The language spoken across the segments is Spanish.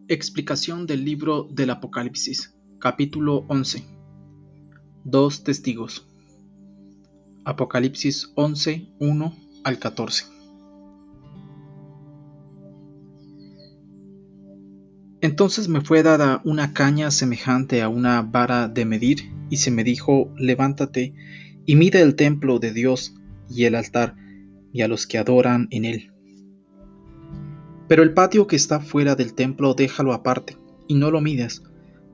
Explicación del libro del Apocalipsis, capítulo 11. Dos testigos. Apocalipsis 11, 1 al 14. Entonces me fue dada una caña semejante a una vara de medir, y se me dijo: levántate y mide el templo de Dios y el altar, y a los que adoran en él. Pero el patio que está fuera del templo déjalo aparte, y no lo midas,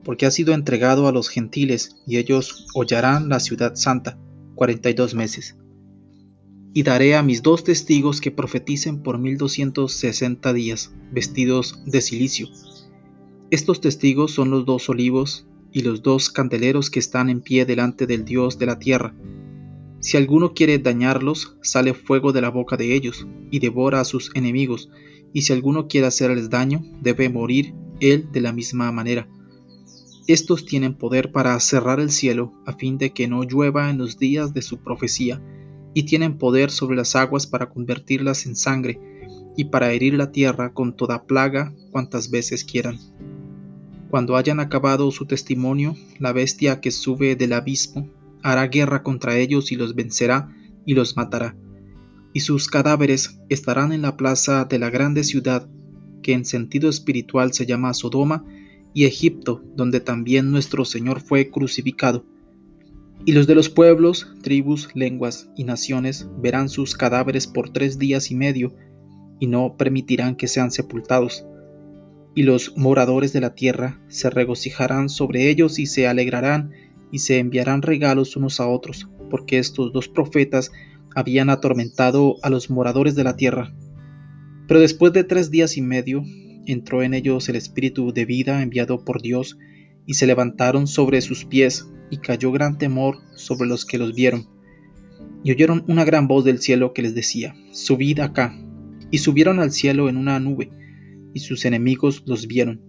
porque ha sido entregado a los gentiles, y ellos hollarán la ciudad santa 42 meses. Y daré a mis dos testigos que profeticen por 1260 días, vestidos de cilicio. Estos testigos son los dos olivos y los dos candeleros que están en pie delante del Dios de la tierra. Si alguno quiere dañarlos, sale fuego de la boca de ellos, y devora a sus enemigos, y si alguno quiere hacerles daño, debe morir él de la misma manera. Estos tienen poder para cerrar el cielo, a fin de que no llueva en los días de su profecía, y tienen poder sobre las aguas para convertirlas en sangre, y para herir la tierra con toda plaga cuantas veces quieran. Cuando hayan acabado su testimonio, la bestia que sube del abismo hará guerra contra ellos y los vencerá y los matará. Y sus cadáveres estarán en la plaza de la grande ciudad, que en sentido espiritual se llama Sodoma, y Egipto, donde también nuestro Señor fue crucificado. Y los de los pueblos, tribus, lenguas y naciones verán sus cadáveres por 3 días y medio, y no permitirán que sean sepultados. Y los moradores de la tierra se regocijarán sobre ellos y se alegrarán, y se enviarán regalos unos a otros, porque estos dos profetas habían atormentado a los moradores de la tierra. Pero después de 3 días y medio, entró en ellos el espíritu de vida enviado por Dios, y se levantaron sobre sus pies, y cayó gran temor sobre los que los vieron. Y oyeron una gran voz del cielo que les decía: subid acá. Y subieron al cielo en una nube, y sus enemigos los vieron.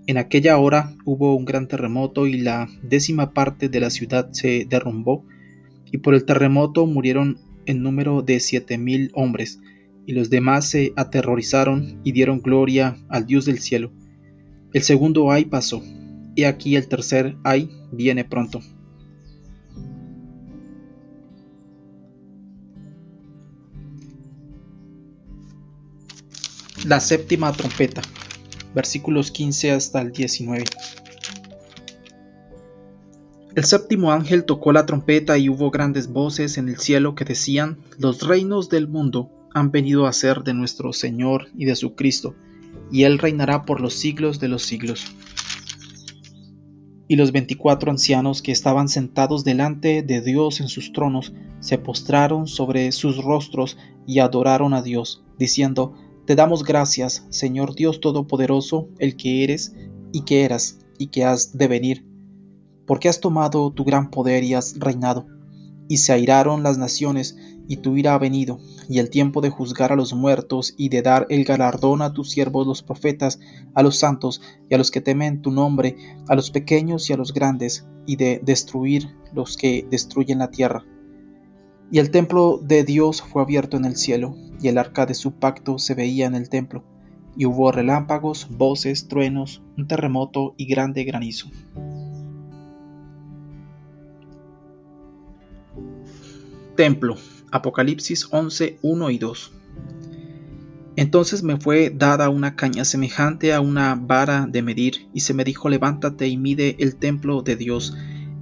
En aquella hora hubo un gran terremoto, y la 10ª parte de la ciudad se derrumbó, y por el terremoto murieron en número de 7,000 hombres, y los demás se aterrorizaron y dieron gloria al Dios del cielo. El segundo ay pasó, y aquí el tercer ay viene pronto. La séptima trompeta, versículos 15 hasta el 19. El séptimo ángel tocó la trompeta, y hubo grandes voces en el cielo que decían: los reinos del mundo han venido a ser de nuestro Señor y de su Cristo, y Él reinará por los siglos de los siglos. Y los 24 ancianos que estaban sentados delante de Dios en sus tronos se postraron sobre sus rostros y adoraron a Dios, diciendo: te damos gracias, Señor Dios Todopoderoso, el que eres y que eras y que has de venir, porque has tomado tu gran poder y has reinado. Y se airaron las naciones, y tu ira ha venido, y el tiempo de juzgar a los muertos, y de dar el galardón a tus siervos los profetas, a los santos, y a los que temen tu nombre, a los pequeños y a los grandes, y de destruir los que destruyen la tierra. Y el templo de Dios fue abierto en el cielo, y el arca de su pacto se veía en el templo, y hubo relámpagos, voces, truenos, un terremoto y grande granizo. Templo, Apocalipsis 11, 1 y 2. Entonces me fue dada una caña semejante a una vara de medir, y se me dijo: levántate y mide el templo de Dios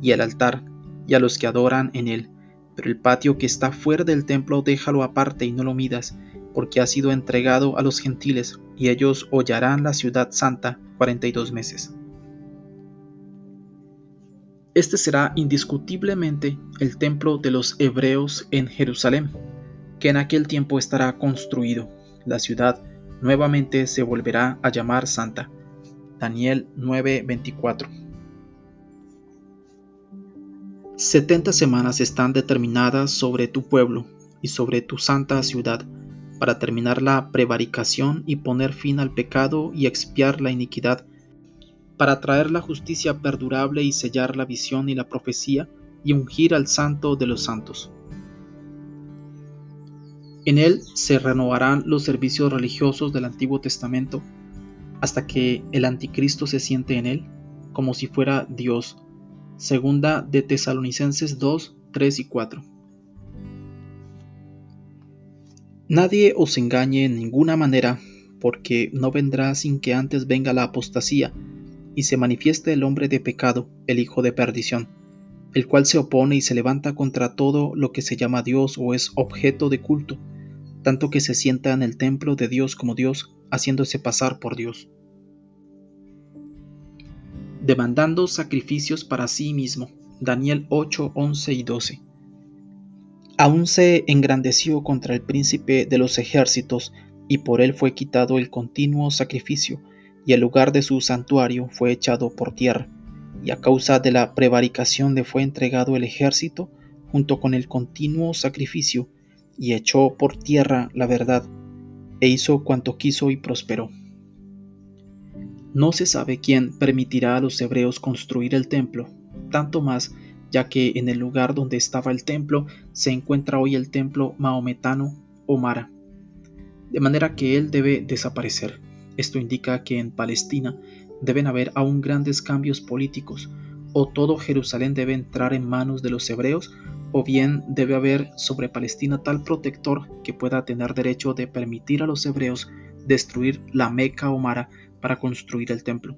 y el altar, y a los que adoran en él. Pero el patio que está fuera del templo déjalo aparte y no lo midas, porque ha sido entregado a los gentiles, y ellos hollarán la ciudad santa 42 meses. Este será indiscutiblemente el templo de los hebreos en Jerusalén, que en aquel tiempo estará construido. La ciudad nuevamente se volverá a llamar santa. Daniel 9:24. 70 semanas están determinadas sobre tu pueblo y sobre tu santa ciudad, para terminar la prevaricación y poner fin al pecado y expiar la iniquidad, para traer la justicia perdurable y sellar la visión y la profecía, y ungir al santo de los santos. En él se renovarán los servicios religiosos del Antiguo Testamento, hasta que el anticristo se siente en él, como si fuera Dios. Segunda de Tesalonicenses 2, 3 y 4. Nadie os engañe en ninguna manera, porque no vendrá sin que antes venga la apostasía, y se manifieste el hombre de pecado, el hijo de perdición, el cual se opone y se levanta contra todo lo que se llama Dios o es objeto de culto, tanto que se sienta en el templo de Dios como Dios, haciéndose pasar por Dios, demandando sacrificios para sí mismo. Daniel 8, 11 y 12. Aún se engrandeció contra el príncipe de los ejércitos, y por él fue quitado el continuo sacrificio, y el lugar de su santuario fue echado por tierra, y a causa de la prevaricación le fue entregado el ejército junto con el continuo sacrificio, y echó por tierra la verdad, e hizo cuanto quiso y prosperó. No se sabe quién permitirá a los hebreos construir el templo, tanto más ya que en el lugar donde estaba el templo se encuentra hoy el templo maometano o Mara, de manera que él debe desaparecer. Esto indica que en Palestina deben haber aún grandes cambios políticos, o todo Jerusalén debe entrar en manos de los hebreos, o bien debe haber sobre Palestina tal protector que pueda tener derecho de permitir a los hebreos destruir la Meca o Mara para construir el templo.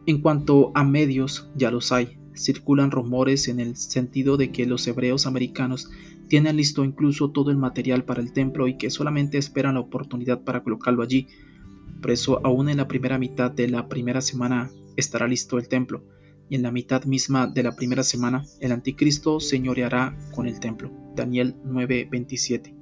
En cuanto a medios, ya los hay. Circulan rumores en el sentido de que los hebreos americanos tienen listo incluso todo el material para el templo y que solamente esperan la oportunidad para colocarlo allí. Por eso, aún en la primera mitad de la primera semana estará listo el templo, y en la mitad misma de la primera semana el anticristo señoreará con el templo. Daniel 9:27.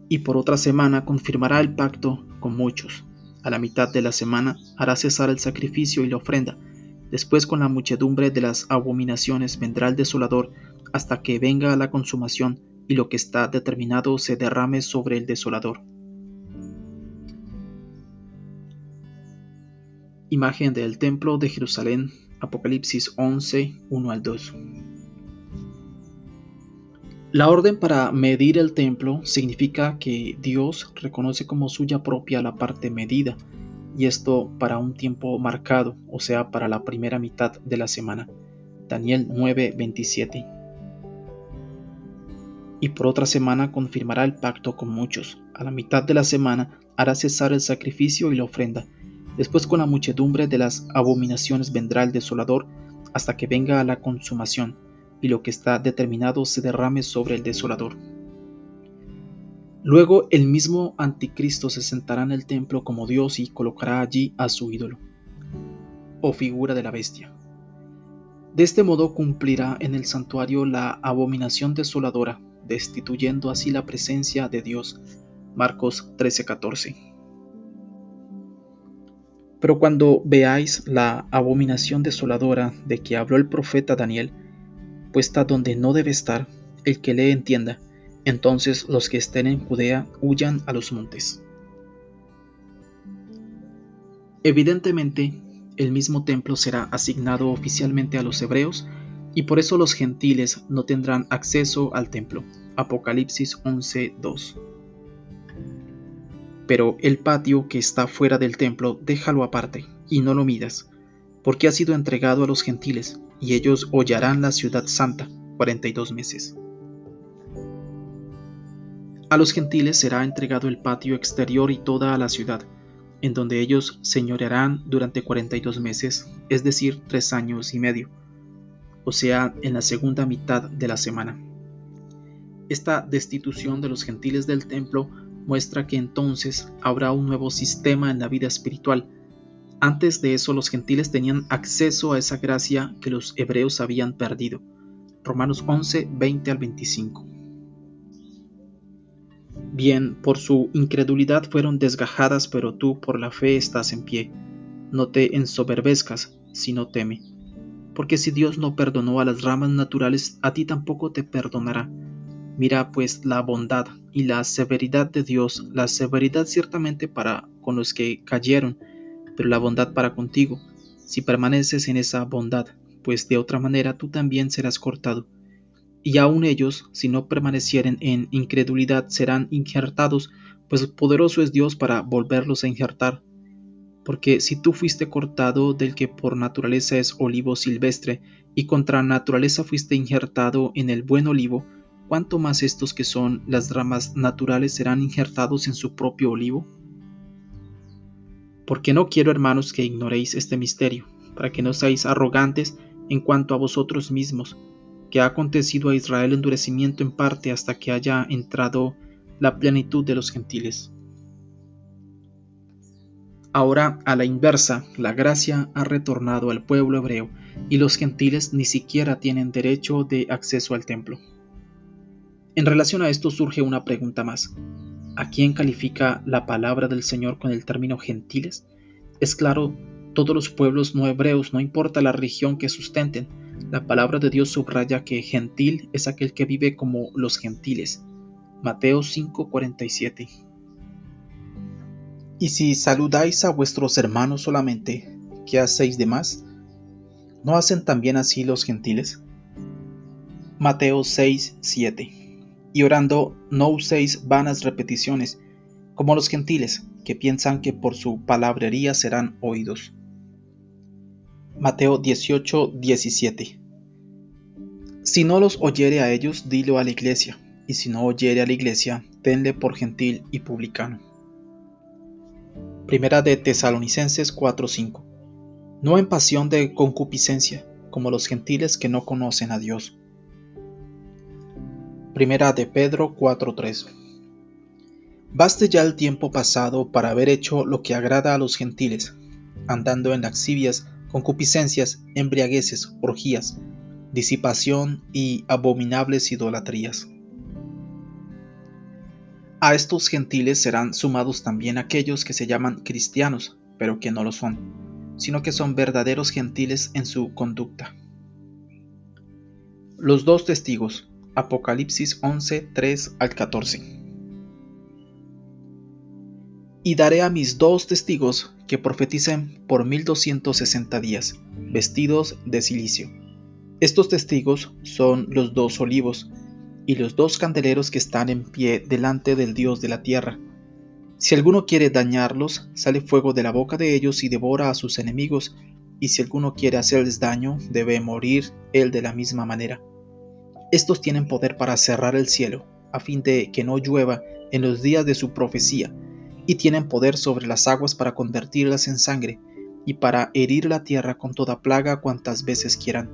Y por otra semana confirmará el pacto con muchos. A la mitad de la semana hará cesar el sacrificio y la ofrenda. Después con la muchedumbre de las abominaciones vendrá el desolador hasta que venga la consumación y lo que está determinado se derrame sobre el desolador. Imagen del templo de Jerusalén, Apocalipsis 11, 1 al 2. La orden para medir el templo significa que Dios reconoce como suya propia la parte medida, y esto para un tiempo marcado, o sea, para la primera mitad de la semana. Daniel 9:27. Y por otra semana confirmará el pacto con muchos. A la mitad de la semana hará cesar el sacrificio y la ofrenda. Después con la muchedumbre de las abominaciones vendrá el desolador hasta que venga a la consumación, y lo que está determinado se derrame sobre el desolador. Luego el mismo anticristo se sentará en el templo como Dios y colocará allí a su ídolo, o figura de la bestia. De este modo cumplirá en el santuario la abominación desoladora, destituyendo así la presencia de Dios. Marcos 13:14. Pero cuando veáis la abominación desoladora de que habló el profeta Daniel, puesta donde no debe estar, el que le entienda, entonces los que estén en Judea huyan a los montes. Evidentemente, el mismo templo será asignado oficialmente a los hebreos, y por eso los gentiles no tendrán acceso al templo. Apocalipsis 11:2. Pero el patio que está fuera del templo déjalo aparte, y no lo midas, porque ha sido entregado a los gentiles, y ellos hollarán la ciudad santa 42 meses. A los gentiles será entregado el patio exterior y toda la ciudad, en donde ellos señorearán durante 42 meses, es decir, 3 años y medio, o sea, en la segunda mitad de la semana. Esta destitución de los gentiles del templo muestra que entonces habrá un nuevo sistema en la vida espiritual. Antes de eso, los gentiles tenían acceso a esa gracia que los hebreos habían perdido. Romanos 11, 20 al 25. Bien, por su incredulidad fueron desgajadas, pero tú por la fe estás en pie. No te ensoberbezcas, sino teme. Porque si Dios no perdonó a las ramas naturales, a ti tampoco te perdonará. Mira pues la bondad y la severidad de Dios, la severidad ciertamente para con los que cayeron, pero la bondad para contigo, si permaneces en esa bondad, pues de otra manera tú también serás cortado. Y aun ellos, si no permanecieren en incredulidad, serán injertados pues poderoso es Dios para volverlos a injertar. Porque si tú fuiste cortado del que por naturaleza es olivo silvestre, y contra naturaleza fuiste injertado en el buen olivo, ¿cuánto más estos que son las ramas naturales serán injertados en su propio olivo? Porque no quiero, hermanos, que ignoréis este misterio, para que no seáis arrogantes en cuanto a vosotros mismos, que ha acontecido a Israel endurecimiento en parte hasta que haya entrado la plenitud de los gentiles. Ahora, a la inversa, la gracia ha retornado al pueblo hebreo, y los gentiles ni siquiera tienen derecho de acceso al templo. En relación a esto surge una pregunta más. ¿A quién califica la palabra del Señor con el término gentiles? Es claro, todos los pueblos no hebreos, no importa la religión que sustenten. La palabra de Dios subraya que gentil es aquel que vive como los gentiles. Mateo 5:47. Y si saludáis a vuestros hermanos solamente, ¿qué hacéis de más? ¿No hacen también así los gentiles? Mateo 6:7. Y orando, no uséis vanas repeticiones, como los gentiles, que piensan que por su palabrería serán oídos. Mateo 18:17. Si no los oyere a ellos, dilo a la iglesia, y si no oyere a la iglesia, tenle por gentil y publicano. Primera de Tesalonicenses 4:5. No en pasión de concupiscencia, como los gentiles que no conocen a Dios. Primera de Pedro 4:3. Baste ya el tiempo pasado para haber hecho lo que agrada a los gentiles, andando en lascivias, concupiscencias, embriagueces, orgías, disipación y abominables idolatrías. A estos gentiles serán sumados también aquellos que se llaman cristianos, pero que no lo son, sino que son verdaderos gentiles en su conducta. Los dos testigos, Apocalipsis 11:3-14. Y daré a mis dos testigos que profeticen por 1260 días, vestidos de cilicio. Estos testigos son los dos olivos y los dos candeleros que están en pie delante del Dios de la tierra. Si alguno quiere dañarlos, sale fuego de la boca de ellos y devora a sus enemigos, y si alguno quiere hacerles daño, debe morir él de la misma manera. Estos tienen poder para cerrar el cielo, a fin de que no llueva en los días de su profecía, y tienen poder sobre las aguas para convertirlas en sangre, y para herir la tierra con toda plaga cuantas veces quieran.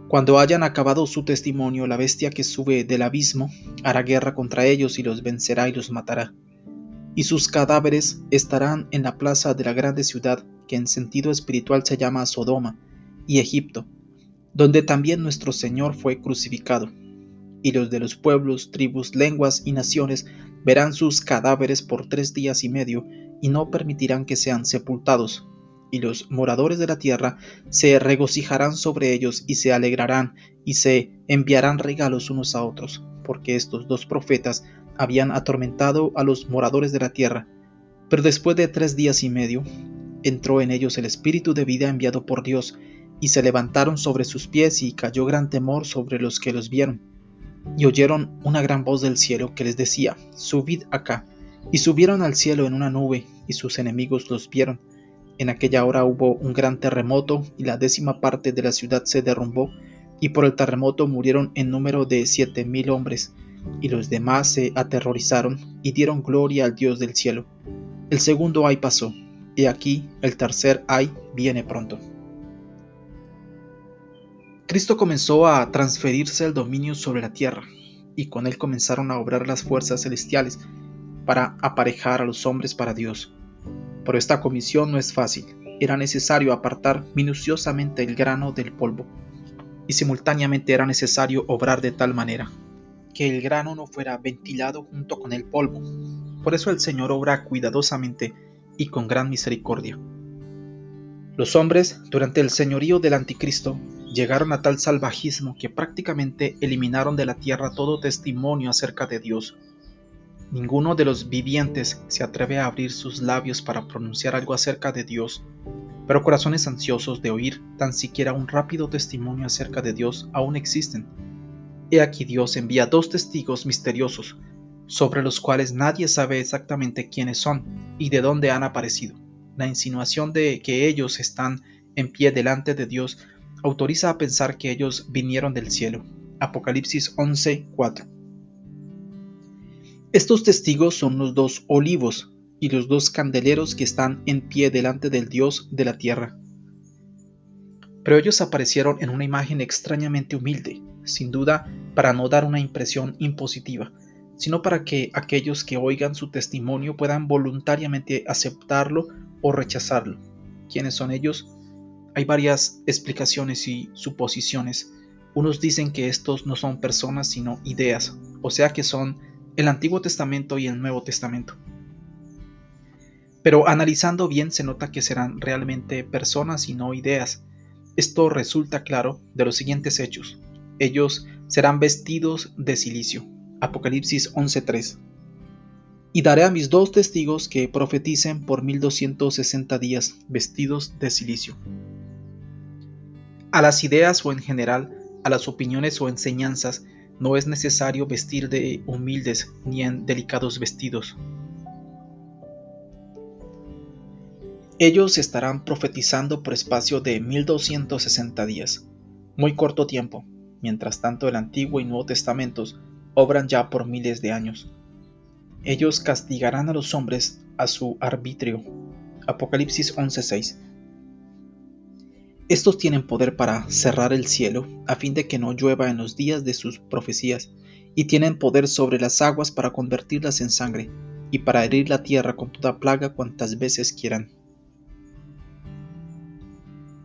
Cuando hayan acabado su testimonio, la bestia que sube del abismo hará guerra contra ellos y los vencerá y los matará. Y sus cadáveres estarán en la plaza de la grande ciudad, que en sentido espiritual se llama Sodoma y Egipto, donde también nuestro Señor fue crucificado. Y los de los pueblos, tribus, lenguas y naciones verán sus cadáveres por 3 días y medio, y no permitirán que sean sepultados. Y los moradores de la tierra se regocijarán sobre ellos y se alegrarán, y se enviarán regalos unos a otros, porque estos dos profetas habían atormentado a los moradores de la tierra. Pero después de 3 días y medio, entró en ellos el espíritu de vida enviado por Dios, y se levantaron sobre sus pies, y cayó gran temor sobre los que los vieron. Y oyeron una gran voz del cielo que les decía: subid acá. Y subieron al cielo en una nube, y sus enemigos los vieron. En aquella hora hubo un gran terremoto, y la 10ª parte de la ciudad se derrumbó, y por el terremoto murieron en número de 7,000 hombres, y los demás se aterrorizaron, y dieron gloria al Dios del cielo. El segundo ay pasó, y aquí el tercer ay viene pronto. Cristo comenzó a transferirse el dominio sobre la tierra, y con él comenzaron a obrar las fuerzas celestiales para aparejar a los hombres para Dios. Pero esta comisión no es fácil. Era necesario apartar minuciosamente el grano del polvo, y simultáneamente era necesario obrar de tal manera que el grano no fuera ventilado junto con el polvo. Por eso el Señor obra cuidadosamente y con gran misericordia. Los hombres, durante el señorío del Anticristo, llegaron a tal salvajismo que prácticamente eliminaron de la tierra todo testimonio acerca de Dios. Ninguno de los vivientes se atreve a abrir sus labios para pronunciar algo acerca de Dios, pero corazones ansiosos de oír tan siquiera un rápido testimonio acerca de Dios aún existen. He aquí Dios envía 2 testigos misteriosos, sobre los cuales nadie sabe exactamente quiénes son y de dónde han aparecido. La insinuación de que ellos están en pie delante de Dios autoriza a pensar que ellos vinieron del cielo. Apocalipsis 11:4. Estos testigos son los dos olivos y los dos candeleros que están en pie delante del Dios de la tierra. Pero ellos aparecieron en una imagen extrañamente humilde, sin duda para no dar una impresión impositiva, sino para que aquellos que oigan su testimonio puedan voluntariamente aceptarlo o rechazarlo. ¿Quiénes son ellos? Hay varias explicaciones y suposiciones. Unos dicen que estos no son personas sino ideas, o sea que son el Antiguo Testamento y el Nuevo Testamento. Pero analizando bien se nota que serán realmente personas y no ideas. Esto resulta claro de los siguientes hechos. Ellos serán vestidos de cilicio. Apocalipsis 11:3. Y daré a mis dos testigos que profeticen por 1260 días, vestidos de cilicio. A las ideas o en general, a las opiniones o enseñanzas, no es necesario vestir de humildes ni en delicados vestidos. Ellos estarán profetizando por espacio de 1260 días, muy corto tiempo. Mientras tanto, el Antiguo y Nuevo Testamentos obran ya por miles de años. Ellos castigarán a los hombres a su arbitrio. Apocalipsis 11:6. Estos tienen poder para cerrar el cielo a fin de que no llueva en los días de sus profecías, y tienen poder sobre las aguas para convertirlas en sangre, y para herir la tierra con toda plaga cuantas veces quieran.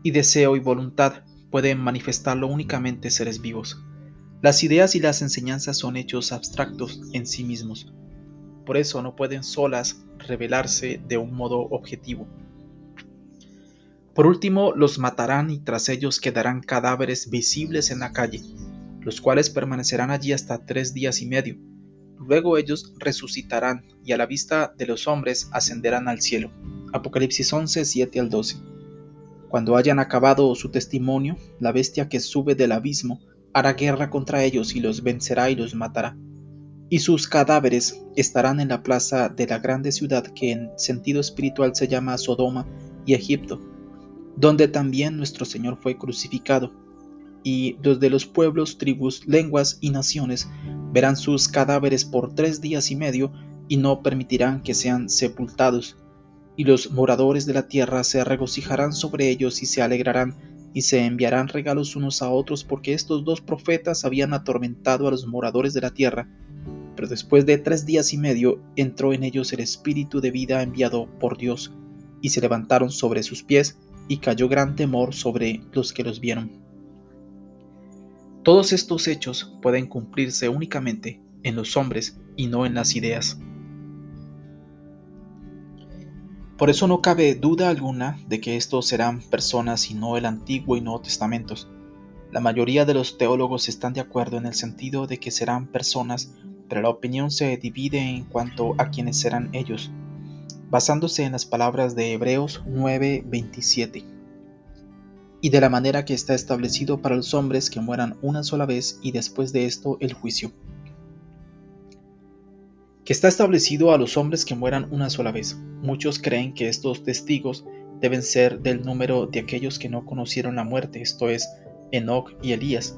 Y deseo y voluntad pueden manifestarlo únicamente seres vivos. Las ideas y las enseñanzas son hechos abstractos en sí mismos. Por eso no pueden solas revelarse de un modo objetivo. Por último, los matarán y tras ellos quedarán cadáveres visibles en la calle, los cuales permanecerán allí hasta 3 días y medio. Luego ellos resucitarán y a la vista de los hombres ascenderán al cielo. Apocalipsis 11, 7-12. Cuando hayan acabado su testimonio, la bestia que sube del abismo hará guerra contra ellos y los vencerá y los matará. Y sus cadáveres estarán en la plaza de la grande ciudad que en sentido espiritual se llama Sodoma y Egipto, donde también nuestro Señor fue crucificado. Y los de los pueblos, tribus, lenguas y naciones verán sus cadáveres por 3 días y medio y no permitirán que sean sepultados. Y los moradores de la tierra se regocijarán sobre ellos y se alegrarán y se enviarán regalos unos a otros porque estos dos profetas habían atormentado a los moradores de la tierra. Pero después de 3 días y medio entró en ellos el espíritu de vida enviado por Dios, y se levantaron sobre sus pies, y cayó gran temor sobre los que los vieron. Todos estos hechos pueden cumplirse únicamente en los hombres y no en las ideas. Por eso no cabe duda alguna de que estos serán personas y no el Antiguo y Nuevo Testamentos. La mayoría de los teólogos están de acuerdo en el sentido de que serán personas, pero la opinión se divide en cuanto a quiénes serán ellos, basándose en las palabras de Hebreos 9:27, y de la manera que está establecido para los hombres que mueran una sola vez y después de esto el juicio. Que está establecido a los hombres que mueran una sola vez. Muchos creen que estos testigos deben ser del número de aquellos que no conocieron la muerte, esto es, Enoc y Elías,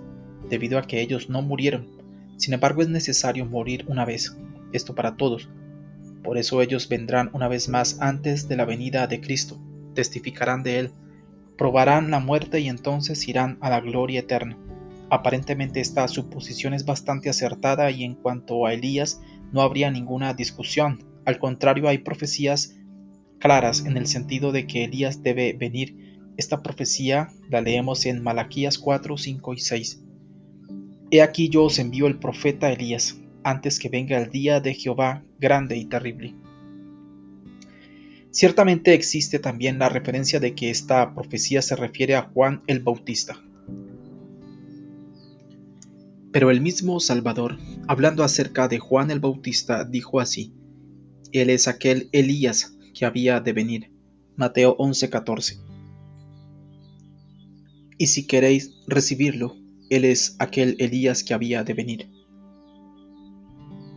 debido a que ellos no murieron. Sin embargo, es necesario morir una vez, esto para todos. Por eso ellos vendrán una vez más antes de la venida de Cristo, testificarán de Él, probarán la muerte y entonces irán a la gloria eterna. Aparentemente esta suposición es bastante acertada y en cuanto a Elías no habría ninguna discusión. Al contrario, hay profecías claras en el sentido de que Elías debe venir. Esta profecía la leemos en Malaquías 4, 5 y 6. He aquí yo os envío el profeta Elías, antes que venga el día de Jehová grande y terrible. Ciertamente existe también la referencia de que esta profecía se refiere a Juan el Bautista. Pero el mismo Salvador, hablando acerca de Juan el Bautista, dijo así: Él es aquel Elías que había de venir. Mateo 11:14. Y si queréis recibirlo, Él es aquel Elías que había de venir.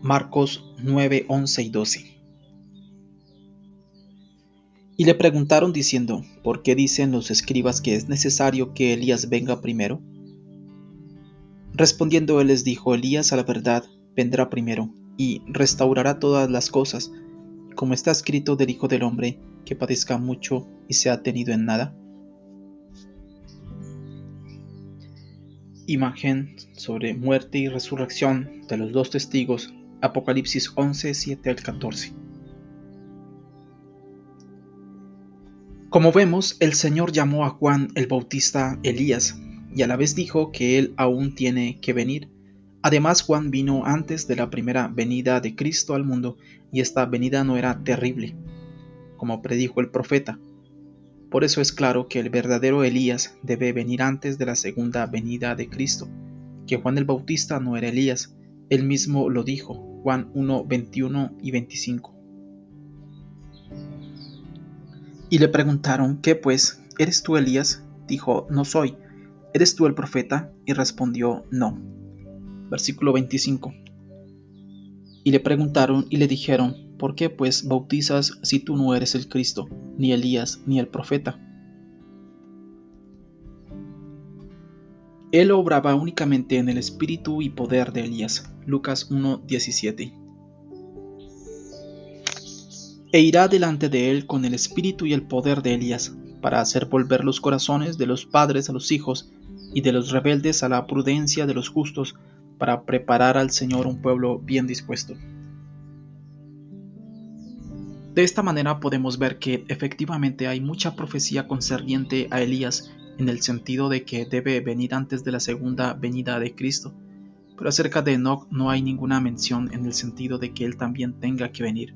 Marcos 9, 11 y 12. Y le preguntaron diciendo: ¿Por qué dicen los escribas que es necesario que Elías venga primero? Respondiendo él les dijo: Elías a la verdad vendrá primero, y restaurará todas las cosas, como está escrito del Hijo del Hombre, que padezca mucho y sea tenido en nada. Imagen sobre muerte y resurrección de los dos testigos, Apocalipsis 11, 7 al 14. Como vemos, el Señor llamó a Juan el Bautista Elías, y a la vez dijo que él aún tiene que venir. Además, Juan vino antes de la primera venida de Cristo al mundo, y esta venida no era terrible, como predijo el profeta. Por eso es claro que el verdadero Elías debe venir antes de la segunda venida de Cristo, que Juan el Bautista no era Elías. Él mismo lo dijo, Juan 1, 21 y 25. Y le preguntaron: ¿Qué pues? ¿Eres tú Elías? Dijo: No soy. ¿Eres tú el profeta? Y respondió: No. Versículo 25. Y le preguntaron y le dijeron: ¿Por qué pues bautizas si tú no eres el Cristo, ni Elías, ni el profeta? Él obraba únicamente en el espíritu y poder de Elías. Lucas 1:17. E irá delante de él con el espíritu y el poder de Elías, para hacer volver los corazones de los padres a los hijos, y de los rebeldes a la prudencia de los justos, para preparar al Señor un pueblo bien dispuesto. De esta manera podemos ver que efectivamente hay mucha profecía concerniente a Elías, en el sentido de que debe venir antes de la segunda venida de Cristo, pero acerca de Enoc no hay ninguna mención en el sentido de que él también tenga que venir.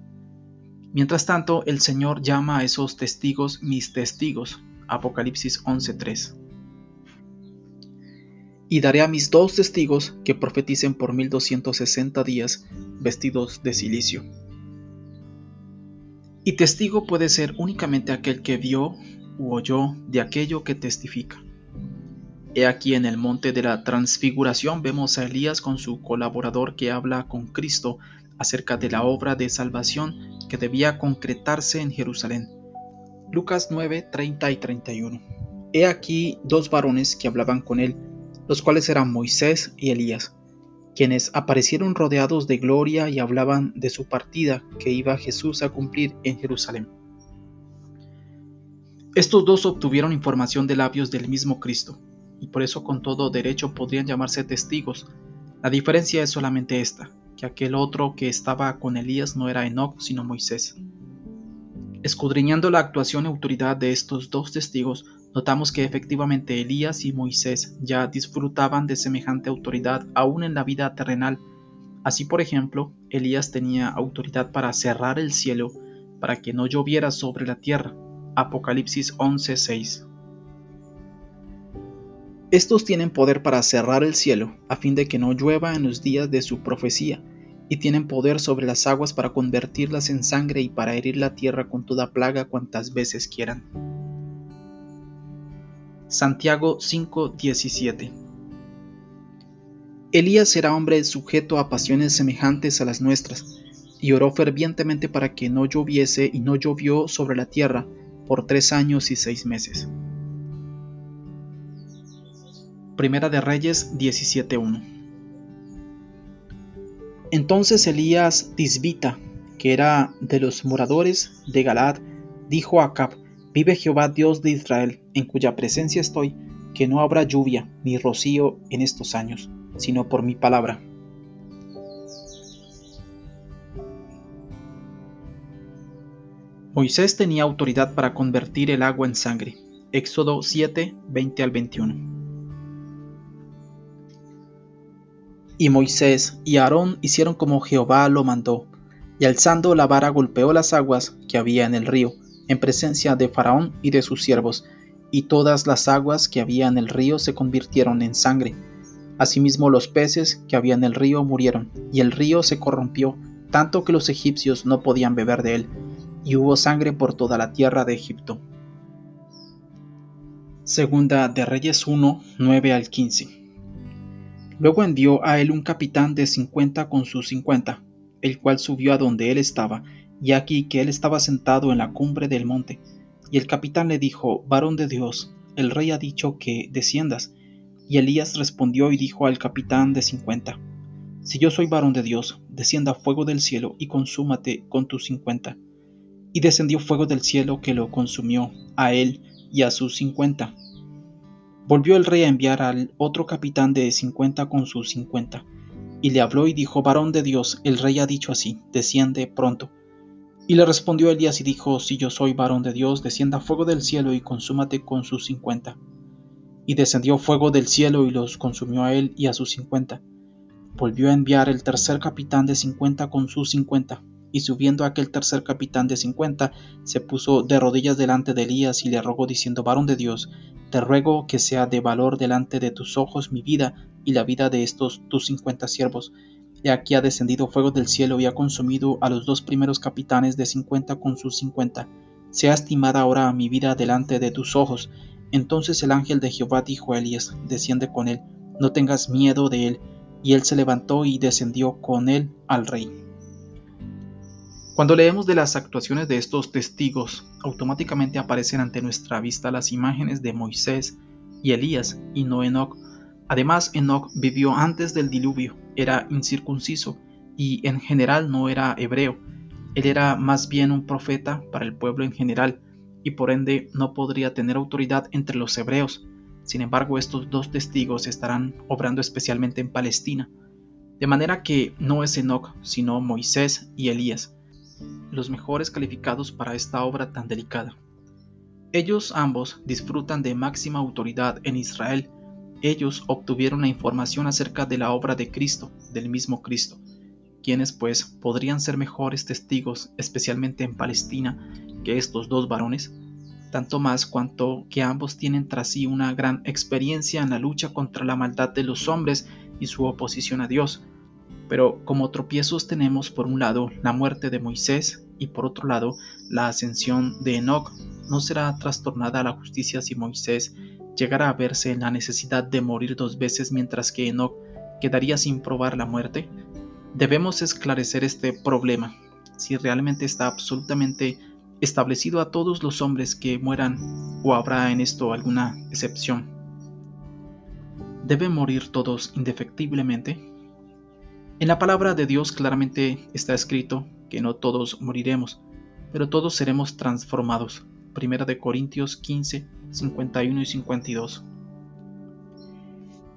Mientras tanto, el Señor llama a esos testigos mis testigos, Apocalipsis 11:3. Y daré a mis 2 testigos que profeticen por 1260 días, vestidos de cilicio. Y testigo puede ser únicamente aquel que vio u oyó de aquello que testifica. He aquí en el monte de la transfiguración vemos a Elías con su colaborador que habla con Cristo acerca de la obra de salvación que debía concretarse en Jerusalén. Lucas 9, 30 y 31. He aquí 2 varones que hablaban con él, los cuales eran Moisés y Elías, quienes aparecieron rodeados de gloria y hablaban de su partida que iba Jesús a cumplir en Jerusalén. Estos dos obtuvieron información de labios del mismo Cristo, y por eso con todo derecho podrían llamarse testigos. La diferencia es solamente esta, que aquel otro que estaba con Elías no era Enoc, sino Moisés. Escudriñando la actuación y autoridad de estos 2 testigos, notamos que efectivamente Elías y Moisés ya disfrutaban de semejante autoridad aún en la vida terrenal. Así, por ejemplo, Elías tenía autoridad para cerrar el cielo para que no lloviera sobre la tierra. Apocalipsis 11:6. Estos tienen poder para cerrar el cielo, a fin de que no llueva en los días de su profecía, y tienen poder sobre las aguas para convertirlas en sangre y para herir la tierra con toda plaga cuantas veces quieran. Santiago 5:17. Elías era hombre sujeto a pasiones semejantes a las nuestras, y oró fervientemente para que no lloviese, y no llovió sobre la tierra por 3 años y 6 meses. Primera de Reyes 17:1. Entonces Elías Tisbita, que era de los moradores de Galaad, dijo a Acab: Vive Jehová Dios de Israel, en cuya presencia estoy, que no habrá lluvia ni rocío en estos años, sino por mi palabra. Moisés tenía autoridad para convertir el agua en sangre. Éxodo 7, 20 al 21. Y Moisés y Aarón hicieron como Jehová lo mandó, y alzando la vara golpeó las aguas que había en el río, en presencia de Faraón y de sus siervos, y todas las aguas que había en el río se convirtieron en sangre. Asimismo los peces que había en el río murieron, y el río se corrompió, tanto que los egipcios no podían beber de él, y hubo sangre por toda la tierra de Egipto. Segunda de Reyes 1, 9 al 15. Luego envió a él un capitán de 50 con sus 50, el cual subió a donde él estaba, y aquí que él estaba sentado en la cumbre del monte. Y el capitán le dijo: Varón de Dios, el rey ha dicho que desciendas. Y Elías respondió y dijo al capitán de 50: Si yo soy varón de Dios, descienda fuego del cielo y consúmate con tus 50. Y descendió fuego del cielo que lo consumió, a él y a sus 50. Volvió el rey a enviar al otro capitán de 50 con sus 50. Y le habló y dijo: Varón de Dios, el rey ha dicho así: desciende pronto. Y le respondió Elías y dijo: Si yo soy varón de Dios, descienda fuego del cielo y consúmate con sus 50. Y descendió fuego del cielo y los consumió a él y a sus 50. Volvió a enviar el tercer capitán de 50 con sus 50. Y subiendo aquel tercer capitán de 50, se puso de rodillas delante de Elías y le rogó diciendo: Varón de Dios, te ruego que sea de valor delante de tus ojos mi vida y la vida de estos tus 50 siervos. He aquí ha descendido fuego del cielo y ha consumido a los dos primeros capitanes de 50 con sus 50. Sea estimada ahora mi vida delante de tus ojos. Entonces el ángel de Jehová dijo a Elías: Desciende con él, no tengas miedo de él. Y él se levantó y descendió con él al rey. Cuando leemos de las actuaciones de estos testigos, automáticamente aparecen ante nuestra vista las imágenes de Moisés y Elías, y no Enoc. Además, Enoc vivió antes del diluvio, era incircunciso y en general no era hebreo. Él era más bien un profeta para el pueblo en general y por ende no podría tener autoridad entre los hebreos. Sin embargo, estos dos testigos estarán obrando especialmente en Palestina, de manera que no es Enoc, sino Moisés y Elías, los mejores calificados para esta obra tan delicada. Ellos ambos disfrutan de máxima autoridad en Israel. Ellos obtuvieron la información acerca de la obra de Cristo, del mismo Cristo. ¿Quiénes pues podrían ser mejores testigos, especialmente en Palestina, que estos dos varones? Tanto más cuanto que ambos tienen tras sí una gran experiencia en la lucha contra la maldad de los hombres y su oposición a Dios. Pero como tropiezos tenemos por un lado la muerte de Moisés y por otro lado la ascensión de Enoc. ¿No será trastornada la justicia si Moisés llegara a verse en la necesidad de morir 2 veces mientras que Enoc quedaría sin probar la muerte? Debemos esclarecer este problema, si realmente está absolutamente establecido a todos los hombres que mueran o habrá en esto alguna excepción. ¿Deben morir todos indefectiblemente? En la palabra de Dios claramente está escrito que no todos moriremos, pero todos seremos transformados. Primera de Corintios 15, 51 y 52.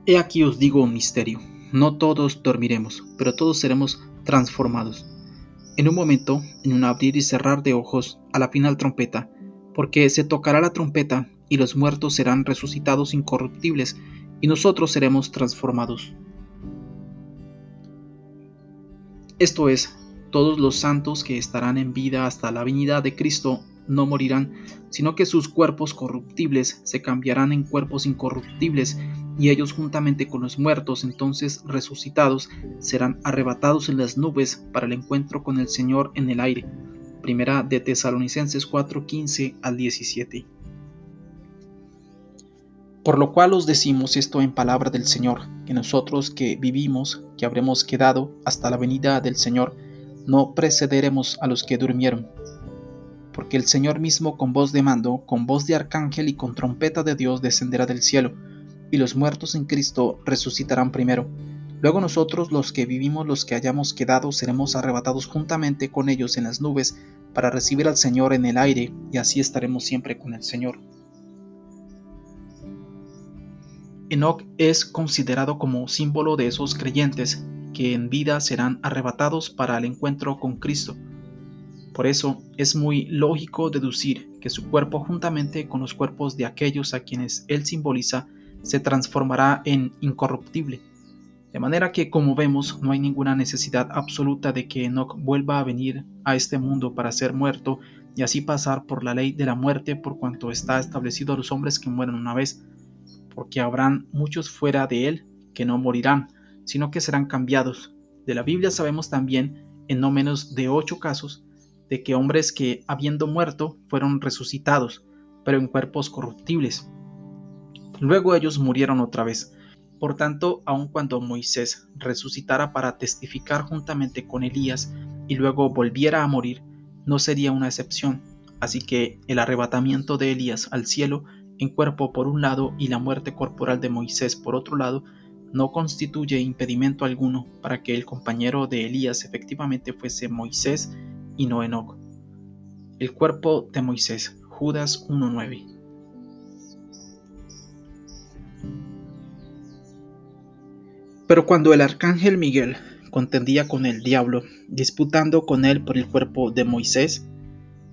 He aquí os digo un misterio: no todos dormiremos, pero todos seremos transformados. En un momento, en un abrir y cerrar de ojos, a la final trompeta, porque se tocará la trompeta, y los muertos serán resucitados incorruptibles, y nosotros seremos transformados. Esto es, todos los santos que estarán en vida hasta la venida de Cristo no morirán, sino que sus cuerpos corruptibles se cambiarán en cuerpos incorruptibles, y ellos juntamente con los muertos entonces resucitados serán arrebatados en las nubes para el encuentro con el Señor en el aire. Primera de Tesalonicenses 4:15 al 17. Por lo cual os decimos esto en palabra del Señor, que nosotros que vivimos, que habremos quedado hasta la venida del Señor, no precederemos a los que durmieron. Porque el Señor mismo con voz de mando, con voz de arcángel y con trompeta de Dios descenderá del cielo, y los muertos en Cristo resucitarán primero. Luego nosotros los que vivimos, los que hayamos quedado, seremos arrebatados juntamente con ellos en las nubes, para recibir al Señor en el aire, y así estaremos siempre con el Señor. Enoc es considerado como símbolo de esos creyentes que en vida serán arrebatados para el encuentro con Cristo. Por eso es muy lógico deducir que su cuerpo, juntamente con los cuerpos de aquellos a quienes él simboliza, se transformará en incorruptible. De manera que, como vemos, no hay ninguna necesidad absoluta de que Enoc vuelva a venir a este mundo para ser muerto y así pasar por la ley de la muerte, por cuanto está establecido a los hombres que mueren una vez, porque habrán muchos fuera de él que no morirán, sino que serán cambiados. De la Biblia sabemos también, en no menos de 8 casos, de que hombres que, habiendo muerto, fueron resucitados, pero en cuerpos corruptibles. Luego ellos murieron otra vez. Por tanto, aun cuando Moisés resucitara para testificar juntamente con Elías y luego volviera a morir, no sería una excepción. Así que el arrebatamiento de Elías al cielo en cuerpo por un lado y la muerte corporal de Moisés por otro lado no constituye impedimento alguno para que el compañero de Elías efectivamente fuese Moisés y no Enoc. El cuerpo de Moisés, Judas 1:9. Pero cuando el arcángel Miguel contendía con el diablo, disputando con él por el cuerpo de Moisés,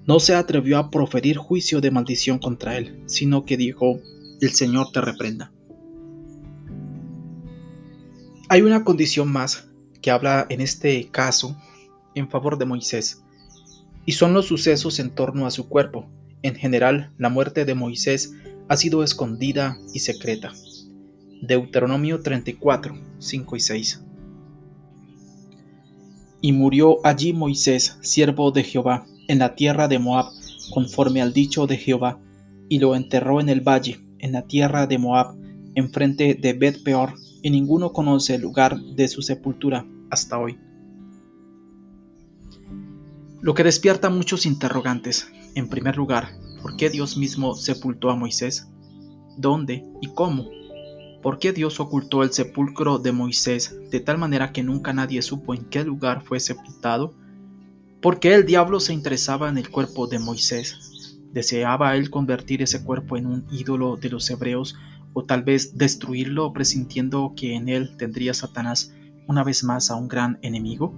no se atrevió a proferir juicio de maldición contra él, sino que dijo: el Señor te reprenda. Hay una condición más que habla en este caso en favor de Moisés, y son los sucesos en torno a su cuerpo. En general, la muerte de Moisés ha sido escondida y secreta. Deuteronomio 34, 5 y 6. Y murió allí Moisés, siervo de Jehová, en la tierra de Moab, conforme al dicho de Jehová, y lo enterró en el valle, en la tierra de Moab, enfrente de Bet-peor, y ninguno conoce el lugar de su sepultura hasta hoy. Lo que despierta muchos interrogantes. En primer lugar, ¿por qué Dios mismo sepultó a Moisés? ¿Dónde y cómo? ¿Por qué Dios ocultó el sepulcro de Moisés de tal manera que nunca nadie supo en qué lugar fue sepultado? ¿Por qué el diablo se interesaba en el cuerpo de Moisés? ¿Deseaba él convertir ese cuerpo en un ídolo de los hebreos o tal vez destruirlo presintiendo que en él tendría Satanás una vez más a un gran enemigo?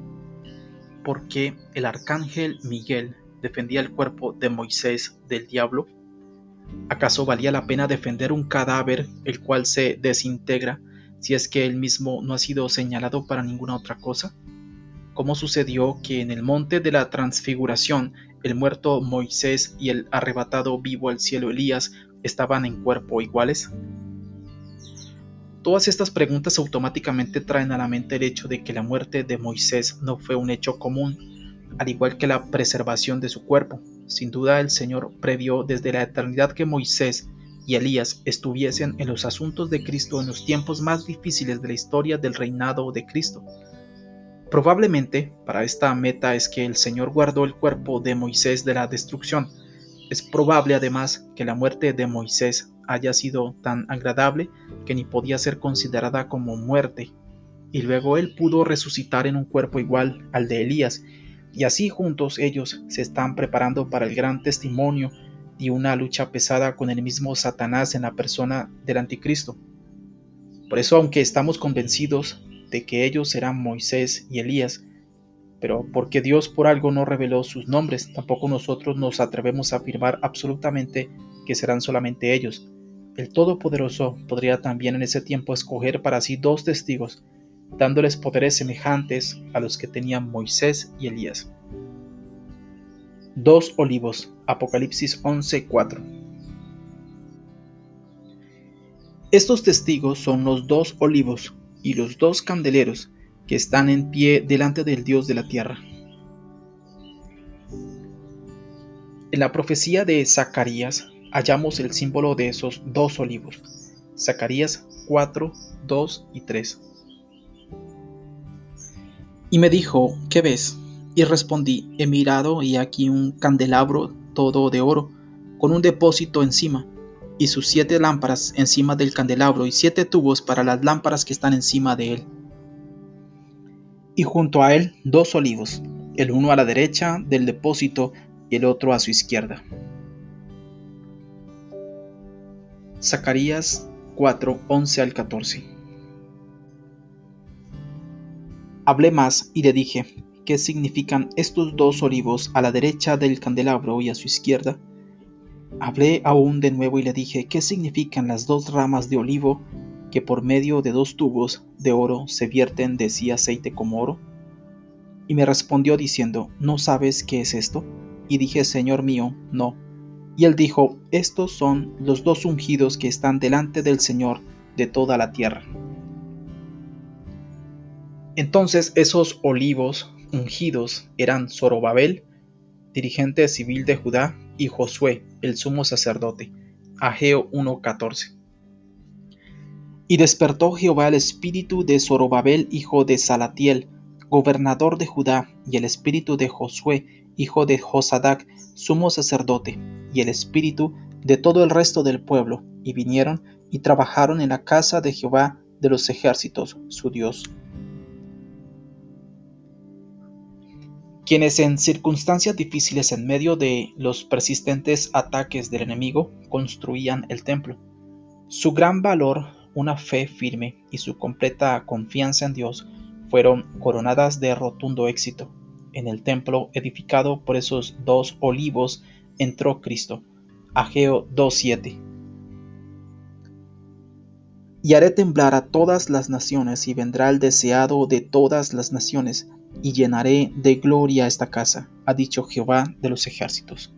¿Por qué el arcángel Miguel defendía el cuerpo de Moisés del diablo? ¿Acaso valía la pena defender un cadáver el cual se desintegra si es que él mismo no ha sido señalado para ninguna otra cosa? ¿Cómo sucedió que en el monte de la transfiguración el muerto Moisés y el arrebatado vivo al cielo Elías estaban en cuerpo iguales? Todas estas preguntas automáticamente traen a la mente el hecho de que la muerte de Moisés no fue un hecho común, al igual que la preservación de su cuerpo. Sin duda el Señor previó desde la eternidad que Moisés y Elías estuviesen en los asuntos de Cristo en los tiempos más difíciles de la historia del reinado de Cristo. Probablemente para esta meta es que el Señor guardó el cuerpo de Moisés de la destrucción. Es probable además que la muerte de Moisés haya sido tan agradable que ni podía ser considerada como muerte, y luego él pudo resucitar en un cuerpo igual al de Elías, y así juntos ellos se están preparando para el gran testimonio y una lucha pesada con el mismo Satanás en la persona del anticristo. Por eso, aunque estamos convencidos de que ellos serán Moisés y Elías, pero porque Dios por algo no reveló sus nombres, tampoco nosotros nos atrevemos a afirmar absolutamente que serán solamente ellos. El Todopoderoso podría también en ese tiempo escoger para sí 2 testigos, dándoles poderes semejantes a los que tenían Moisés y Elías. 2 olivos, Apocalipsis 11:4. Estos testigos son los 2 olivos y los 2 candeleros que están en pie delante del Dios de la tierra. En la profecía de Zacarías hallamos el símbolo de esos 2 olivos. Zacarías 4, 2 y 3. Y me dijo: ¿qué ves? Y respondí: he mirado y aquí un candelabro todo de oro, con un depósito encima, y sus 7 lámparas encima del candelabro, y 7 tubos para las lámparas que están encima de él. Y junto a él 2 olivos, el uno a la derecha del depósito y el otro a su izquierda. Zacarías 4, 11 al 14. Hablé más y le dije: ¿qué significan estos 2 olivos a la derecha del candelabro y a su izquierda? Hablé aún de nuevo y le dije: ¿qué significan las 2 ramas de olivo que por medio de 2 tubos de oro se vierten de sí aceite como oro? Y me respondió diciendo: ¿no sabes qué es esto? Y dije: Señor mío, no. Y él dijo: estos son los 2 ungidos que están delante del Señor de toda la tierra. Entonces esos olivos ungidos eran Zorobabel, dirigente civil de Judá, y Josué, el sumo sacerdote. Ageo 1:14. Y despertó Jehová el espíritu de Zorobabel, hijo de Salatiel, gobernador de Judá, y el espíritu de Josué, hijo de Josadac, sumo sacerdote, y el espíritu de todo el resto del pueblo, y vinieron y trabajaron en la casa de Jehová de los ejércitos, su Dios. Quienes en circunstancias difíciles en medio de los persistentes ataques del enemigo construían el templo. Su gran valor, una fe firme y su completa confianza en Dios fueron coronadas de rotundo éxito. En el templo edificado por esos dos olivos entró Cristo. Ageo 2:7. Y haré temblar a todas las naciones, y vendrá el deseado de todas las naciones, y llenaré de gloria esta casa, ha dicho Jehová de los ejércitos.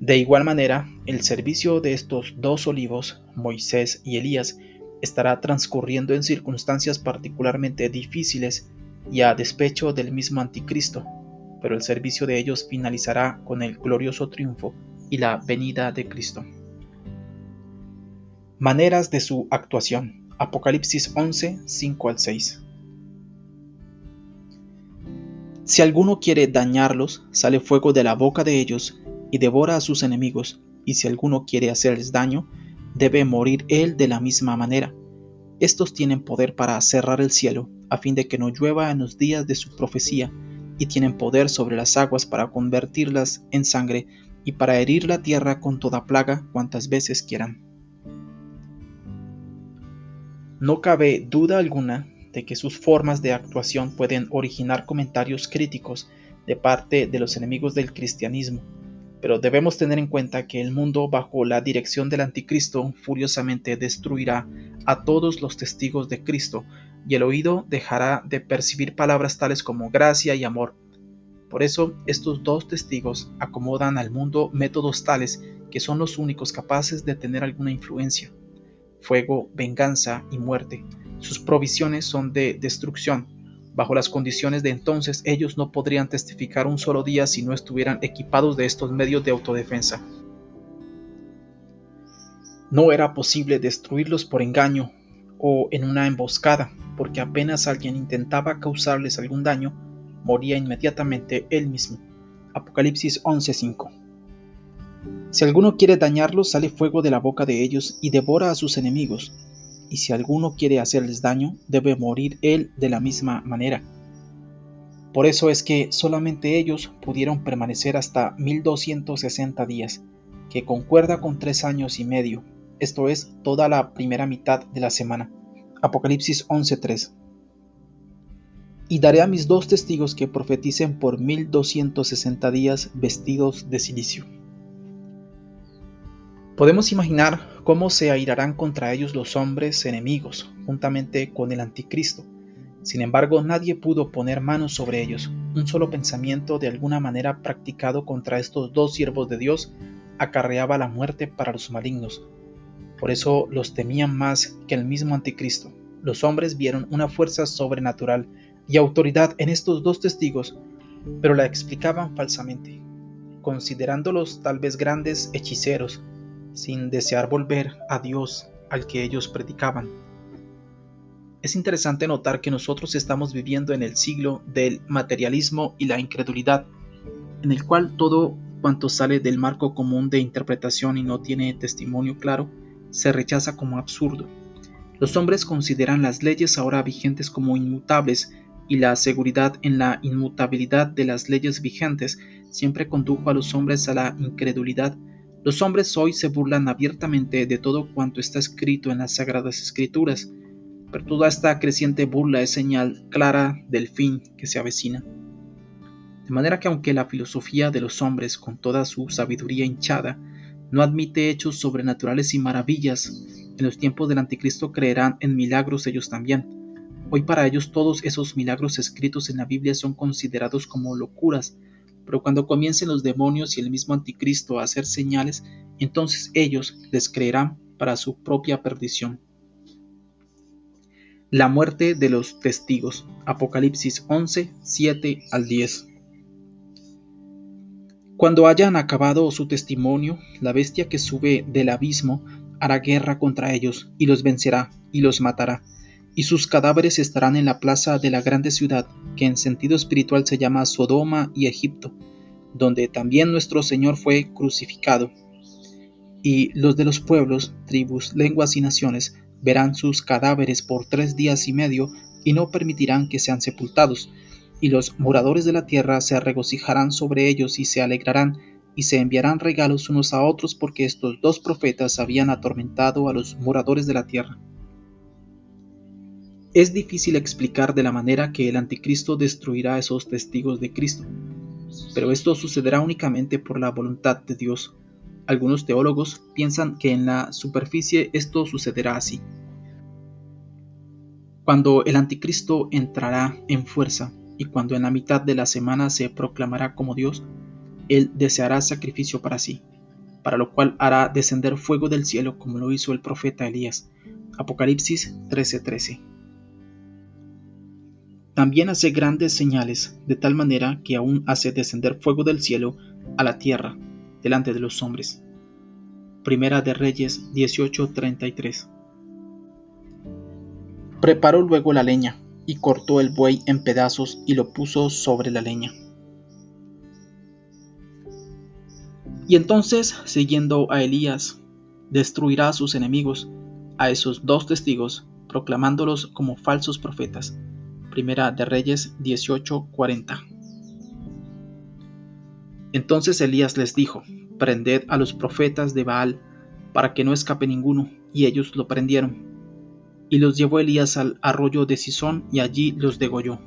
De igual manera, el servicio de estos dos olivos, Moisés y Elías, estará transcurriendo en circunstancias particularmente difíciles y a despecho del mismo anticristo, pero el servicio de ellos finalizará con el glorioso triunfo y la venida de Cristo. Maneras de su actuación. Apocalipsis 11, 5-6. Si alguno quiere dañarlos, sale fuego de la boca de ellos y devora a sus enemigos, y si alguno quiere hacerles daño, debe morir él de la misma manera. Estos tienen poder para cerrar el cielo, a fin de que no llueva en los días de su profecía, y tienen poder sobre las aguas para convertirlas en sangre, y para herir la tierra con toda plaga cuantas veces quieran. No cabe duda alguna de que sus formas de actuación pueden originar comentarios críticos de parte de los enemigos del cristianismo, pero debemos tener en cuenta que el mundo bajo la dirección del anticristo furiosamente destruirá a todos los testigos de Cristo, y el oído dejará de percibir palabras tales como gracia y amor. Por eso, estos dos testigos acomodan al mundo métodos tales que son los únicos capaces de tener alguna influencia: fuego, venganza y muerte. Sus provisiones son de destrucción. Bajo las condiciones de entonces, ellos no podrían testificar un solo día si no estuvieran equipados de estos medios de autodefensa. No era posible destruirlos por engaño o en una emboscada, porque apenas alguien intentaba causarles algún daño, moría inmediatamente él mismo. Apocalipsis 11:5. Si alguno quiere dañarlos, sale fuego de la boca de ellos y devora a sus enemigos. Y si alguno quiere hacerles daño, debe morir él de la misma manera. Por eso es que solamente ellos pudieron permanecer hasta 1260 días, que concuerda con 3 años y medio, esto es, toda la primera mitad de la semana. Apocalipsis 11:3. Y daré a mis dos testigos que profeticen por 1260 días vestidos de cilicio. Podemos imaginar cómo se airarán contra ellos los hombres enemigos, juntamente con el anticristo. Sin embargo, nadie pudo poner manos sobre ellos. Un solo pensamiento de alguna manera practicado contra estos dos siervos de Dios acarreaba la muerte para los malignos. Por eso los temían más que el mismo anticristo. Los hombres vieron una fuerza sobrenatural y autoridad en estos dos testigos, pero la explicaban falsamente, considerándolos tal vez grandes hechiceros, sin desear volver a Dios al que ellos predicaban. Es interesante notar que nosotros estamos viviendo en el siglo del materialismo y la incredulidad, en el cual todo cuanto sale del marco común de interpretación y no tiene testimonio claro, se rechaza como absurdo. Los hombres consideran las leyes ahora vigentes como inmutables, y la seguridad en la inmutabilidad de las leyes vigentes siempre condujo a los hombres a la incredulidad. Los hombres hoy se burlan abiertamente de todo cuanto está escrito en las Sagradas Escrituras, pero toda esta creciente burla es señal clara del fin que se avecina. De manera que aunque la filosofía de los hombres, con toda su sabiduría hinchada, no admite hechos sobrenaturales y maravillas, en los tiempos del anticristo creerán en milagros ellos también. Hoy para ellos todos esos milagros escritos en la Biblia son considerados como locuras, pero cuando comiencen los demonios y el mismo anticristo a hacer señales, entonces ellos les creerán para su propia perdición. La muerte de los testigos. Apocalipsis 11, 7-10. Cuando hayan acabado su testimonio, la bestia que sube del abismo hará guerra contra ellos, y los vencerá, y los matará, y sus cadáveres estarán en la plaza de la grande ciudad, que en sentido espiritual se llama Sodoma y Egipto, donde también nuestro Señor fue crucificado. Y los de los pueblos, tribus, lenguas y naciones verán sus cadáveres por 3 días y medio, y no permitirán que sean sepultados. Y los moradores de la tierra se regocijarán sobre ellos y se alegrarán, y se enviarán regalos unos a otros, porque estos dos profetas habían atormentado a los moradores de la tierra. Es difícil explicar de la manera que el anticristo destruirá a esos testigos de Cristo, pero esto sucederá únicamente por la voluntad de Dios. Algunos teólogos piensan que en la superficie esto sucederá así. Cuando el anticristo entrará en fuerza y cuando en la mitad de la semana se proclamará como Dios, él deseará sacrificio para sí, para lo cual hará descender fuego del cielo como lo hizo el profeta Elías. Apocalipsis 13:13. También hace grandes señales, de tal manera que aún hace descender fuego del cielo a la tierra, delante de los hombres. Primera de Reyes 18:33. Preparó luego la leña, y cortó el buey en pedazos y lo puso sobre la leña. Y entonces, siguiendo a Elías, destruirá a sus enemigos, a esos dos testigos, proclamándolos como falsos profetas. Primera de Reyes 18:40. Entonces Elías les dijo: prended a los profetas de Baal, para que no escape ninguno, y ellos lo prendieron. Y los llevó Elías al arroyo de Cisón, y allí los degolló.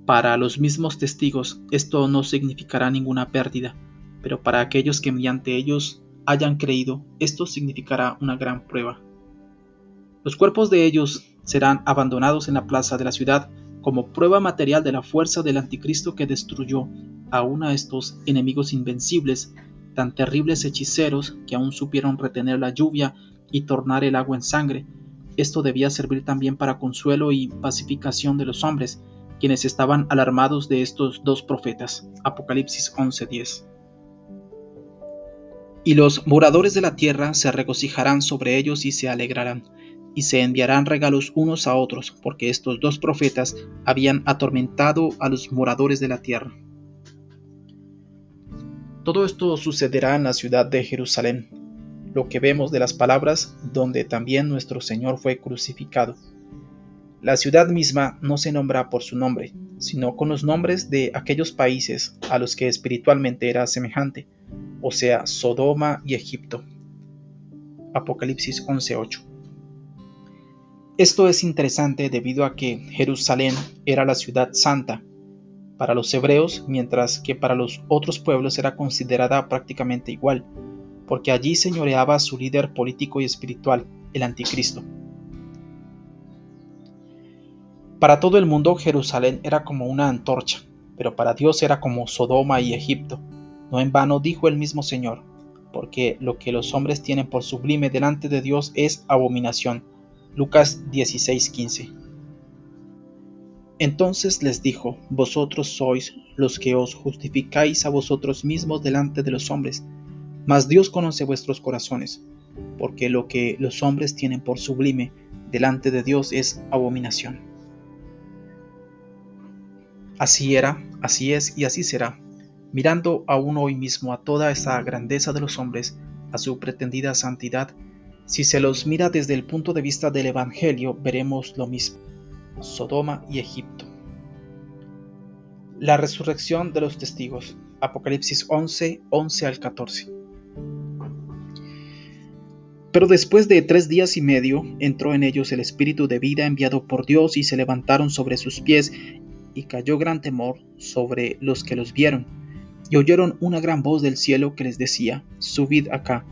Para los mismos testigos esto no significará ninguna pérdida, pero para aquellos que mediante ellos hayan creído, esto significará una gran prueba. Los cuerpos de ellos serán abandonados en la plaza de la ciudad como prueba material de la fuerza del anticristo que destruyó aún a estos enemigos invencibles, tan terribles hechiceros que aún supieron retener la lluvia y tornar el agua en sangre. Esto debía servir también para consuelo y pacificación de los hombres, quienes estaban alarmados de estos dos profetas. Apocalipsis 11:10. Y los moradores de la tierra se regocijarán sobre ellos y se alegrarán, y se enviarán regalos unos a otros, porque estos dos profetas habían atormentado a los moradores de la tierra. Todo esto sucederá en la ciudad de Jerusalén, lo que vemos de las palabras donde también nuestro Señor fue crucificado. La ciudad misma no se nombra por su nombre, sino con los nombres de aquellos países a los que espiritualmente era semejante, o sea, Sodoma y Egipto. Apocalipsis 11:8. Esto es interesante debido a que Jerusalén era la ciudad santa para los hebreos, mientras que para los otros pueblos era considerada prácticamente igual, porque allí señoreaba su líder político y espiritual, el anticristo. Para todo el mundo Jerusalén era como una antorcha, pero para Dios era como Sodoma y Egipto. No en vano dijo el mismo Señor, porque lo que los hombres tienen por sublime delante de Dios es abominación. Lucas 16:15. Entonces les dijo: vosotros sois los que os justificáis a vosotros mismos delante de los hombres, mas Dios conoce vuestros corazones, porque lo que los hombres tienen por sublime delante de Dios es abominación. Así era, así es y así será. Mirando aún hoy mismo a toda esa grandeza de los hombres, a su pretendida santidad, si se los mira desde el punto de vista del Evangelio, veremos lo mismo: Sodoma y Egipto. La resurrección de los testigos. Apocalipsis 11:11 al 14. Pero después de 3 días y medio entró en ellos el espíritu de vida enviado por Dios, y se levantaron sobre sus pies, y cayó gran temor sobre los que los vieron. Y oyeron una gran voz del cielo que les decía: subid acá.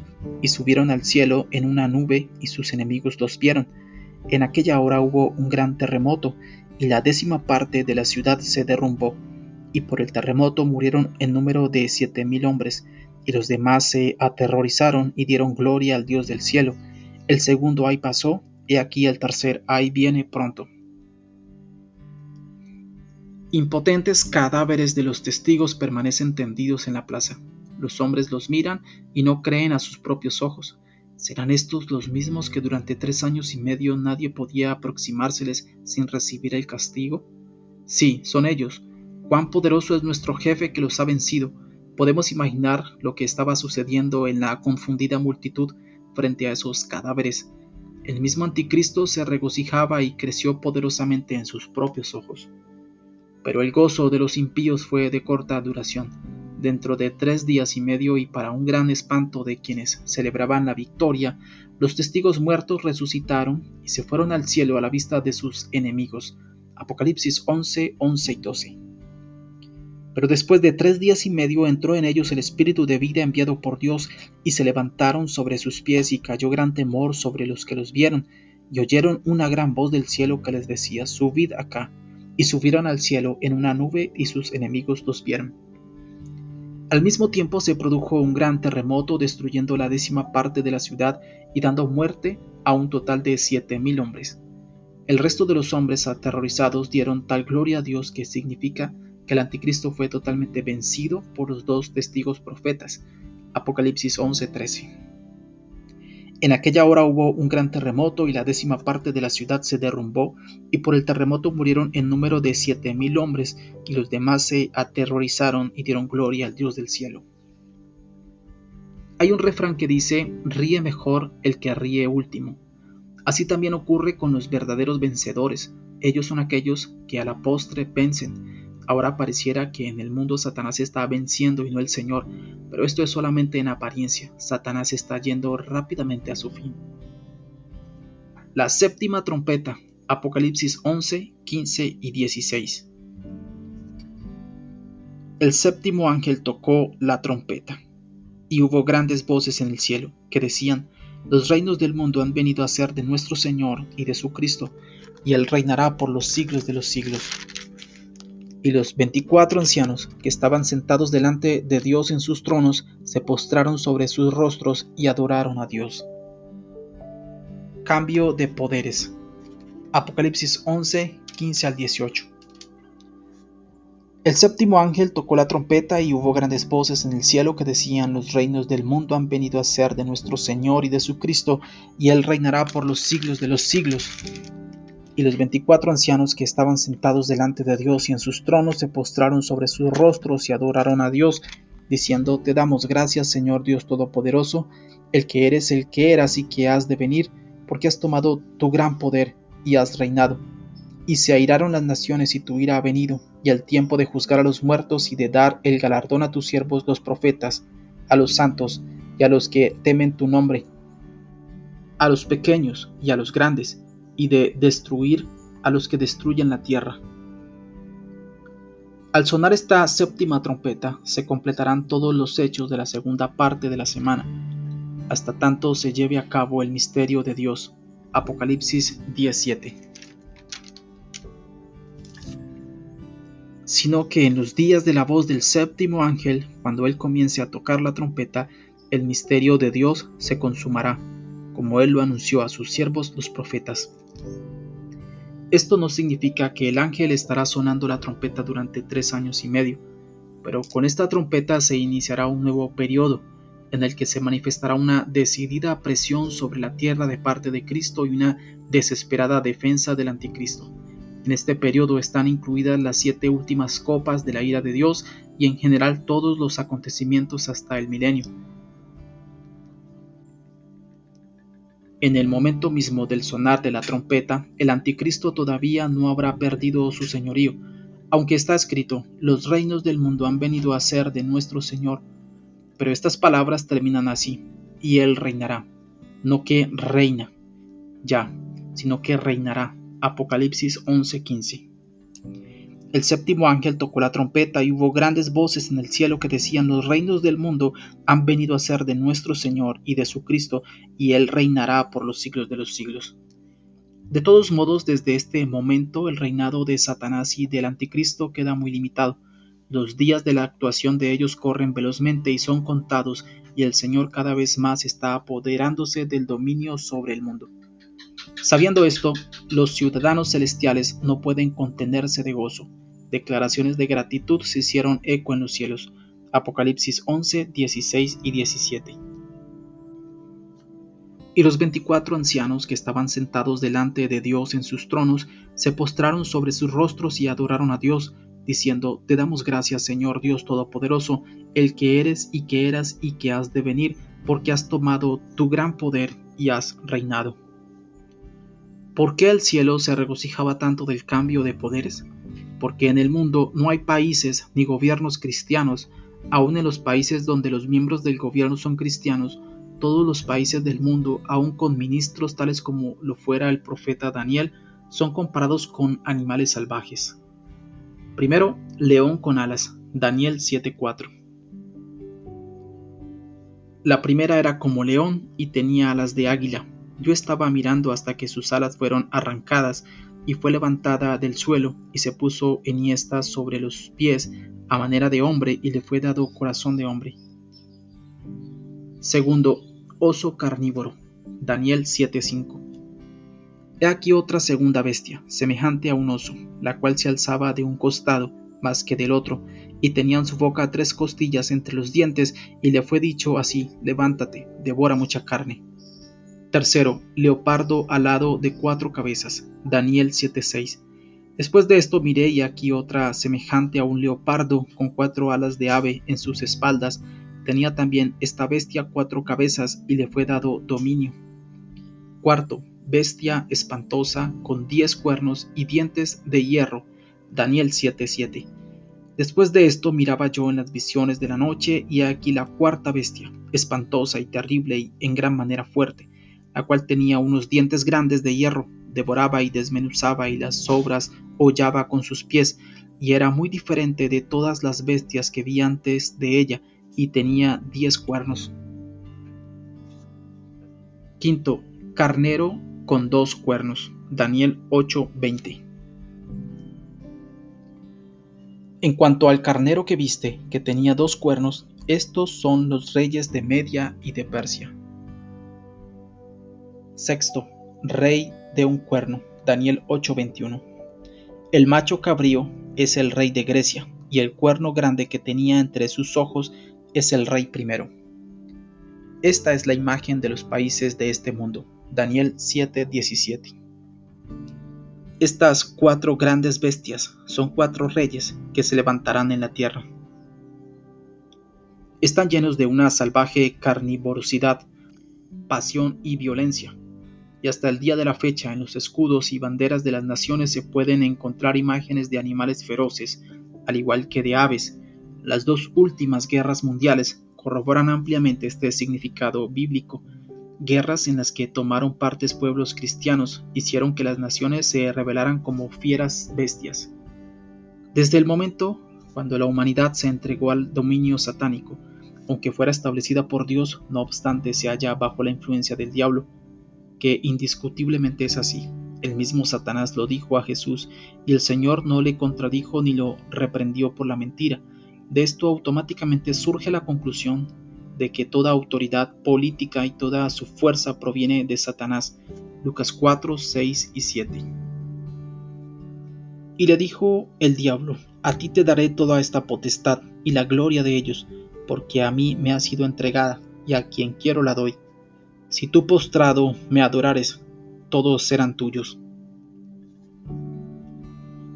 Y subieron al cielo en una nube, y sus enemigos los vieron. En aquella hora hubo un gran terremoto, y la 10ª parte de la ciudad se derrumbó, y por el terremoto murieron en número de 7,000 hombres, y los demás se aterrorizaron y dieron gloria al Dios del cielo. El segundo ay pasó, y aquí el tercer ay viene pronto. Impotentes cadáveres de los testigos permanecen tendidos en la plaza. Los hombres los miran y no creen a sus propios ojos. ¿Serán estos los mismos que durante 3 años y medio nadie podía aproximárseles sin recibir el castigo? Sí, son ellos. Cuán poderoso es nuestro jefe que los ha vencido. Podemos imaginar lo que estaba sucediendo en la confundida multitud frente a esos cadáveres. El mismo anticristo se regocijaba y creció poderosamente en sus propios ojos. Pero el gozo de los impíos fue de corta duración. Dentro de 3 días y medio, y para un gran espanto de quienes celebraban la victoria, los testigos muertos resucitaron y se fueron al cielo a la vista de sus enemigos. Apocalipsis 11, 11 y 12. Pero después de 3 días y medio entró en ellos el espíritu de vida enviado por Dios, y se levantaron sobre sus pies, y cayó gran temor sobre los que los vieron, y oyeron una gran voz del cielo que les decía: subid acá. Y subieron al cielo en una nube, y sus enemigos los vieron. Al mismo tiempo se produjo un gran terremoto, destruyendo la 10ª parte de la ciudad y dando muerte a un total de 7,000 hombres. El resto de los hombres aterrorizados dieron tal gloria a Dios, que significa que el anticristo fue totalmente vencido por los 2 testigos profetas. Apocalipsis 11:13. En aquella hora hubo un gran terremoto, y la 10ª parte de la ciudad se derrumbó, y por el terremoto murieron en número de 7,000 hombres, y los demás se aterrorizaron y dieron gloria al Dios del cielo. Hay un refrán que dice: ríe mejor el que ríe último. Así también ocurre con los verdaderos vencedores. Ellos son aquellos que a la postre vencen. Ahora pareciera que en el mundo Satanás está venciendo y no el Señor, pero esto es solamente en apariencia. Satanás está yendo rápidamente a su fin. La 7ª trompeta, Apocalipsis 11, 15 y 16. El 7º ángel tocó la trompeta, y hubo grandes voces en el cielo, que decían: los reinos del mundo han venido a ser de nuestro Señor y de su Cristo, y Él reinará por los siglos de los siglos. Y los 24 ancianos que estaban sentados delante de Dios en sus tronos se postraron sobre sus rostros y adoraron a Dios. Cambio de poderes. Apocalipsis 11, 15 al 18. El 7º ángel tocó la trompeta, y hubo grandes voces en el cielo que decían: los reinos del mundo han venido a ser de nuestro Señor y de su Cristo, y Él reinará por los siglos de los siglos. Y los 24 ancianos que estaban sentados delante de Dios y en sus tronos se postraron sobre sus rostros y adoraron a Dios, diciendo: te damos gracias, Señor Dios Todopoderoso, el que eres, el que eras y que has de venir, porque has tomado tu gran poder y has reinado. Y se airaron las naciones, y tu ira ha venido, y el tiempo de juzgar a los muertos y de dar el galardón a tus siervos los profetas, a los santos y a los que temen tu nombre, a los pequeños y a los grandes, y de destruir a los que destruyen la tierra. Al sonar esta 7ª trompeta, se completarán todos los hechos de la 2ª parte de la semana, hasta tanto se lleve a cabo el misterio de Dios. Apocalipsis 17. Sino que en los días de la voz del 7º ángel, cuando él comience a tocar la trompeta, el misterio de Dios se consumará, como él lo anunció a sus siervos los profetas. Esto no significa que el ángel estará sonando la trompeta durante 3 años y medio, pero con esta trompeta se iniciará un nuevo periodo, en el que se manifestará una decidida presión sobre la tierra de parte de Cristo y una desesperada defensa del anticristo. En este periodo están incluidas las 7 últimas copas de la ira de Dios y en general todos los acontecimientos hasta el milenio. En el momento mismo del sonar de la trompeta, el anticristo todavía no habrá perdido su señorío, aunque está escrito: los reinos del mundo han venido a ser de nuestro Señor. Pero estas palabras terminan así: y Él reinará, no que reina ya, sino que reinará. Apocalipsis 11:15. El 7º ángel tocó la trompeta, y hubo grandes voces en el cielo que decían: los reinos del mundo han venido a ser de nuestro Señor y de su Cristo, y Él reinará por los siglos de los siglos. De todos modos, desde este momento el reinado de Satanás y del anticristo queda muy limitado. Los días de la actuación de ellos corren velozmente y son contados, y el Señor cada vez más está apoderándose del dominio sobre el mundo. Sabiendo esto, los ciudadanos celestiales no pueden contenerse de gozo. Declaraciones de gratitud se hicieron eco en los cielos. Apocalipsis 11, 16 y 17. Y los 24 ancianos que estaban sentados delante de Dios en sus tronos se postraron sobre sus rostros y adoraron a Dios, diciendo: Te damos gracias, Señor Dios Todopoderoso, el que eres y que eras y que has de venir, porque has tomado tu gran poder y has reinado. ¿Por qué el cielo se regocijaba tanto del cambio de poderes? Porque en el mundo no hay países ni gobiernos cristianos. Aun en los países donde los miembros del gobierno son cristianos, todos los países del mundo, aun con ministros tales como lo fuera el profeta Daniel, son comparados con animales salvajes. Primero, león con alas, Daniel 7:4. La primera era como león y tenía alas de águila. Yo estaba mirando hasta que sus alas fueron arrancadas y fue levantada del suelo y se puso enhiesta sobre los pies a manera de hombre y le fue dado corazón de hombre. Segundo, oso carnívoro, Daniel 7:5. He aquí otra segunda bestia, semejante a un oso, la cual se alzaba de un costado más que del otro, y tenía en su boca 3 costillas entre los dientes, y le fue dicho así: levántate, devora mucha carne. Tercero, leopardo alado de 4 cabezas, Daniel 7:6. Después de esto miré y aquí otra semejante a un leopardo con 4 alas de ave en sus espaldas. Tenía también esta bestia 4 cabezas y le fue dado dominio. Cuarto, bestia espantosa con 10 cuernos y dientes de hierro, Daniel 7:7. Después de esto miraba yo en las visiones de la noche, y aquí la cuarta bestia, espantosa y terrible y en gran manera fuerte, la cual tenía unos dientes grandes de hierro, devoraba y desmenuzaba y las sobras hollaba con sus pies, y era muy diferente de todas las bestias que vi antes de ella, y tenía 10 cuernos. Quinto, carnero con 2 cuernos, Daniel 8:20. En cuanto al carnero que viste, que tenía 2 cuernos, estos son los reyes de Media y de Persia. Sexto, rey de un cuerno, Daniel 8:21. El macho cabrío es el rey de Grecia, y el cuerno grande que tenía entre sus ojos es el rey primero. Esta es la imagen de los países de este mundo, Daniel 7:17. Estas 4 grandes bestias son 4 reyes que se levantarán en la tierra. Están llenos de una salvaje carnivorosidad, pasión y violencia, y hasta el día de la fecha en los escudos y banderas de las naciones se pueden encontrar imágenes de animales feroces, al igual que de aves. Las 2 últimas guerras mundiales corroboran ampliamente este significado bíblico. Guerras en las que tomaron partes pueblos cristianos hicieron que las naciones se rebelaran como fieras bestias. Desde el momento cuando la humanidad se entregó al dominio satánico, aunque fuera establecida por Dios, no obstante se halla bajo la influencia del diablo, que indiscutiblemente es así. El mismo Satanás lo dijo a Jesús, y el Señor no le contradijo ni lo reprendió por la mentira. De esto automáticamente surge la conclusión de que toda autoridad política y toda su fuerza proviene de Satanás. Lucas 4, 6 y 7. Y le dijo el diablo: a ti te daré toda esta potestad y la gloria de ellos, porque a mí me ha sido entregada, y a quien quiero la doy. Si tú postrado me adorares, todos serán tuyos.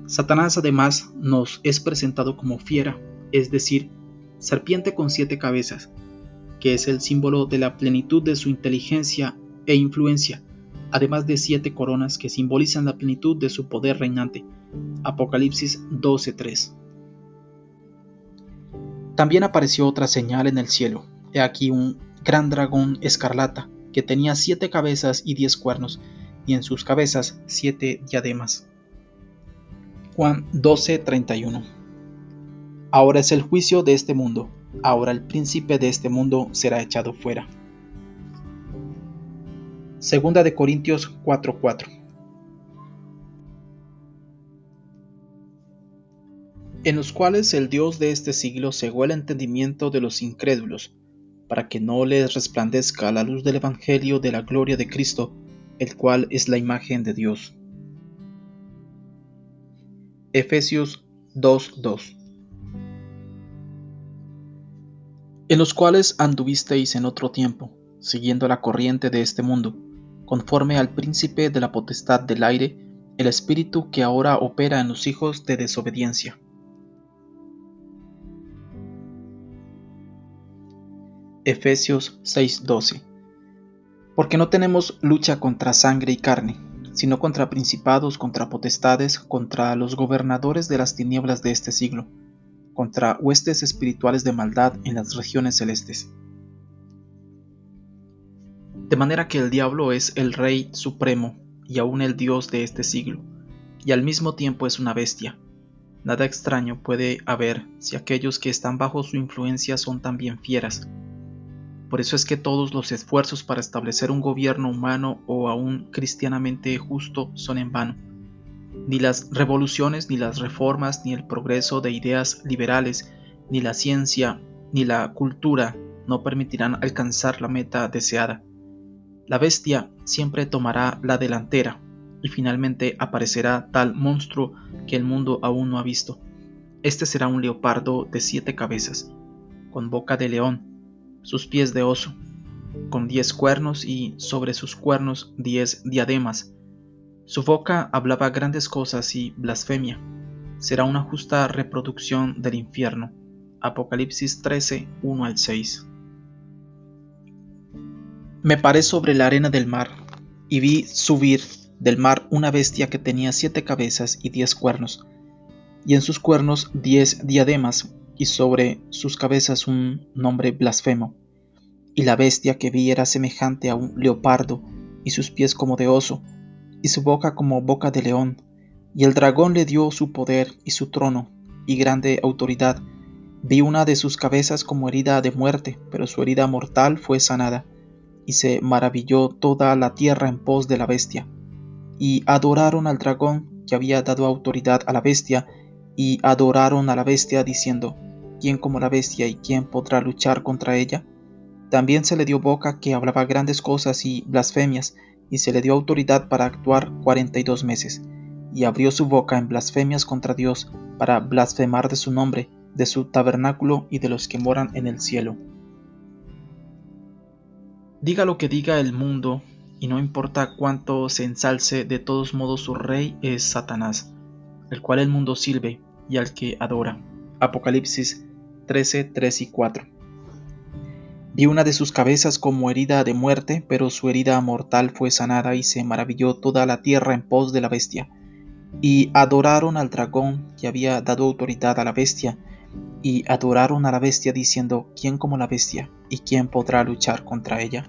Satanás además nos es presentado como fiera, es decir, serpiente con 7 cabezas, que es el símbolo de la plenitud de su inteligencia e influencia, además de 7 coronas que simbolizan la plenitud de su poder reinante. Apocalipsis 12:3. También apareció otra señal en el cielo. He aquí un gran dragón escarlata, que tenía 7 cabezas y 10 cuernos, y en sus cabezas 7 diademas. Juan 12:31. Ahora es el juicio de este mundo, ahora el príncipe de este mundo será echado fuera. Segunda de Corintios 4:4. En los cuales el Dios de este siglo cegó el entendimiento de los incrédulos, para que no les resplandezca la luz del Evangelio de la gloria de Cristo, el cual es la imagen de Dios. Efesios 2:2. en los cuales anduvisteis en otro tiempo, siguiendo la corriente de este mundo, conforme al príncipe de la potestad del aire, el espíritu que ahora opera en los hijos de desobediencia. Efesios 6:12. Porque no tenemos lucha contra sangre y carne, sino contra principados, contra potestades, contra los gobernadores de las tinieblas de este siglo, contra huestes espirituales de maldad en las regiones celestes. De manera que el diablo es el rey supremo y aún el dios de este siglo, y al mismo tiempo es una bestia. Nada extraño puede haber si aquellos que están bajo su influencia son también fieras. Por eso es que todos los esfuerzos para establecer un gobierno humano o aún cristianamente justo son en vano. Ni las revoluciones, ni las reformas, ni el progreso de ideas liberales, ni la ciencia, ni la cultura no permitirán alcanzar la meta deseada. La bestia siempre tomará la delantera y finalmente aparecerá tal monstruo que el mundo aún no ha visto. Este será un leopardo de 7 cabezas, con boca de león, sus pies de oso, con 10 cuernos y sobre sus cuernos 10 diademas. Su boca hablaba grandes cosas y blasfemia. Será una justa reproducción del infierno. Apocalipsis 13, 1 al 6. Me paré sobre la arena del mar, y vi subir del mar una bestia que tenía 7 cabezas y 10 cuernos, y en sus cuernos 10 diademas, y sobre sus cabezas un nombre blasfemo. Y la bestia que vi era semejante a un leopardo, y sus pies como de oso, y su boca como boca de león. Y el dragón le dio su poder y su trono, y grande autoridad. Vi una de sus cabezas como herida de muerte, pero su herida mortal fue sanada. Y se maravilló toda la tierra en pos de la bestia. Y adoraron al dragón que había dado autoridad a la bestia, y adoraron a la bestia diciendo: ¿Quién como la bestia y quién podrá luchar contra ella? También se le dio boca que hablaba grandes cosas y blasfemias, y se le dio autoridad para actuar 42 meses, y abrió su boca en blasfemias contra Dios, para blasfemar de su nombre, de su tabernáculo y de los que moran en el cielo. Diga lo que diga el mundo, y no importa cuánto se ensalce, de todos modos su rey es Satanás, el cual el mundo sirve y al que adora. Apocalipsis 13, 3 y 4. Vi una de sus cabezas como herida de muerte, pero su herida mortal fue sanada, y se maravilló toda la tierra en pos de la bestia. Y adoraron al dragón que había dado autoridad a la bestia, y adoraron a la bestia diciendo: ¿Quién como la bestia? ¿Y quién podrá luchar contra ella?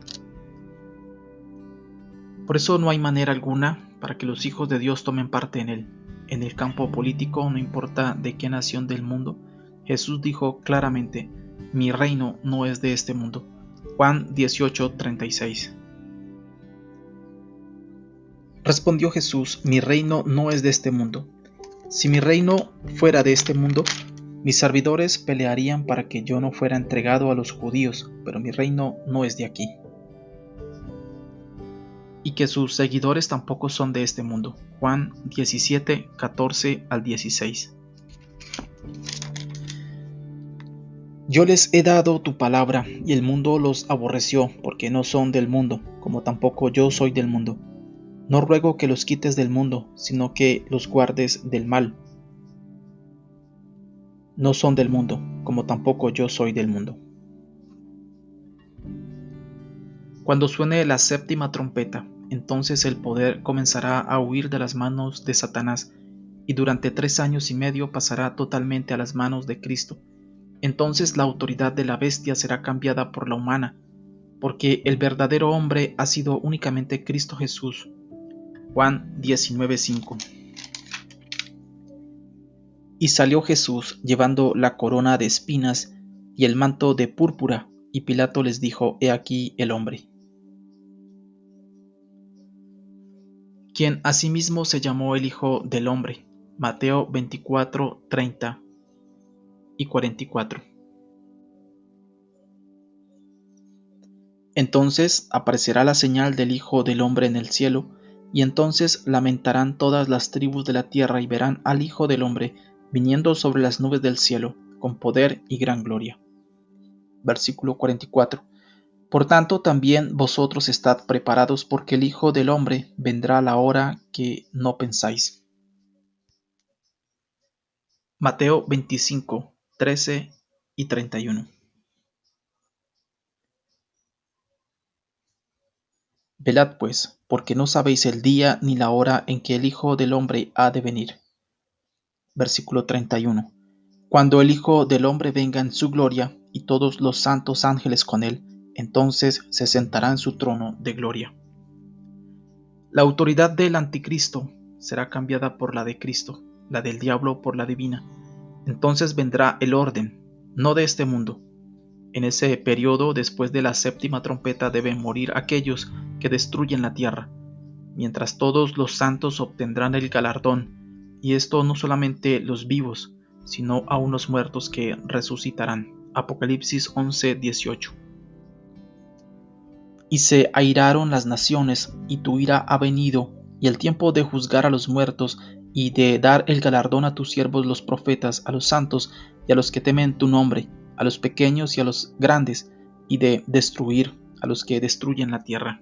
Por eso no hay manera alguna para que los hijos de Dios tomen parte en él. En el campo político, no importa de qué nación del mundo, Jesús dijo claramente: mi reino no es de este mundo. Juan 18:36. Respondió Jesús: mi reino no es de este mundo. Si mi reino fuera de este mundo, mis servidores pelearían para que yo no fuera entregado a los judíos, pero mi reino no es de aquí. Y que sus seguidores tampoco son de este mundo. Juan 17, 14 al 16. Yo les he dado tu palabra, y el mundo los aborreció, porque no son del mundo, como tampoco yo soy del mundo. No ruego que los quites del mundo, sino que los guardes del mal. No son del mundo, como tampoco yo soy del mundo. Cuando suene la séptima trompeta, entonces el poder comenzará a huir de las manos de Satanás, y durante 3 años y medio pasará totalmente a las manos de Cristo. Entonces la autoridad de la bestia será cambiada por la humana, porque el verdadero hombre ha sido únicamente Cristo Jesús. Juan 19:5. Y salió Jesús llevando la corona de espinas y el manto de púrpura, y Pilato les dijo: He aquí el hombre. Quien asimismo se llamó el Hijo del Hombre. Mateo 24, 30 y 44. Entonces aparecerá la señal del Hijo del Hombre en el cielo, y entonces lamentarán todas las tribus de la tierra y verán al Hijo del Hombre viniendo sobre las nubes del cielo, con poder y gran gloria. versículo 44. Por tanto, también vosotros estad preparados, porque el Hijo del Hombre vendrá a la hora que no pensáis. Mateo 25, 13 y 31. Velad pues, porque no sabéis el día ni la hora en que el Hijo del Hombre ha de venir. Versículo 31. Cuando el Hijo del Hombre venga en su gloria, y todos los santos ángeles con él, entonces se sentará en su trono de gloria. La autoridad del anticristo será cambiada por la de Cristo, la del diablo por la divina. Entonces vendrá el orden, no de este mundo. En ese periodo, después de la séptima trompeta, deben morir aquellos que destruyen la tierra, mientras todos los santos obtendrán el galardón, y esto no solamente los vivos, sino a unos muertos que resucitarán. Apocalipsis 11:18. Y se airaron las naciones, y tu ira ha venido, y el tiempo de juzgar a los muertos, y de dar el galardón a tus siervos los profetas, a los santos y a los que temen tu nombre, a los pequeños y a los grandes, y de destruir a los que destruyen la tierra.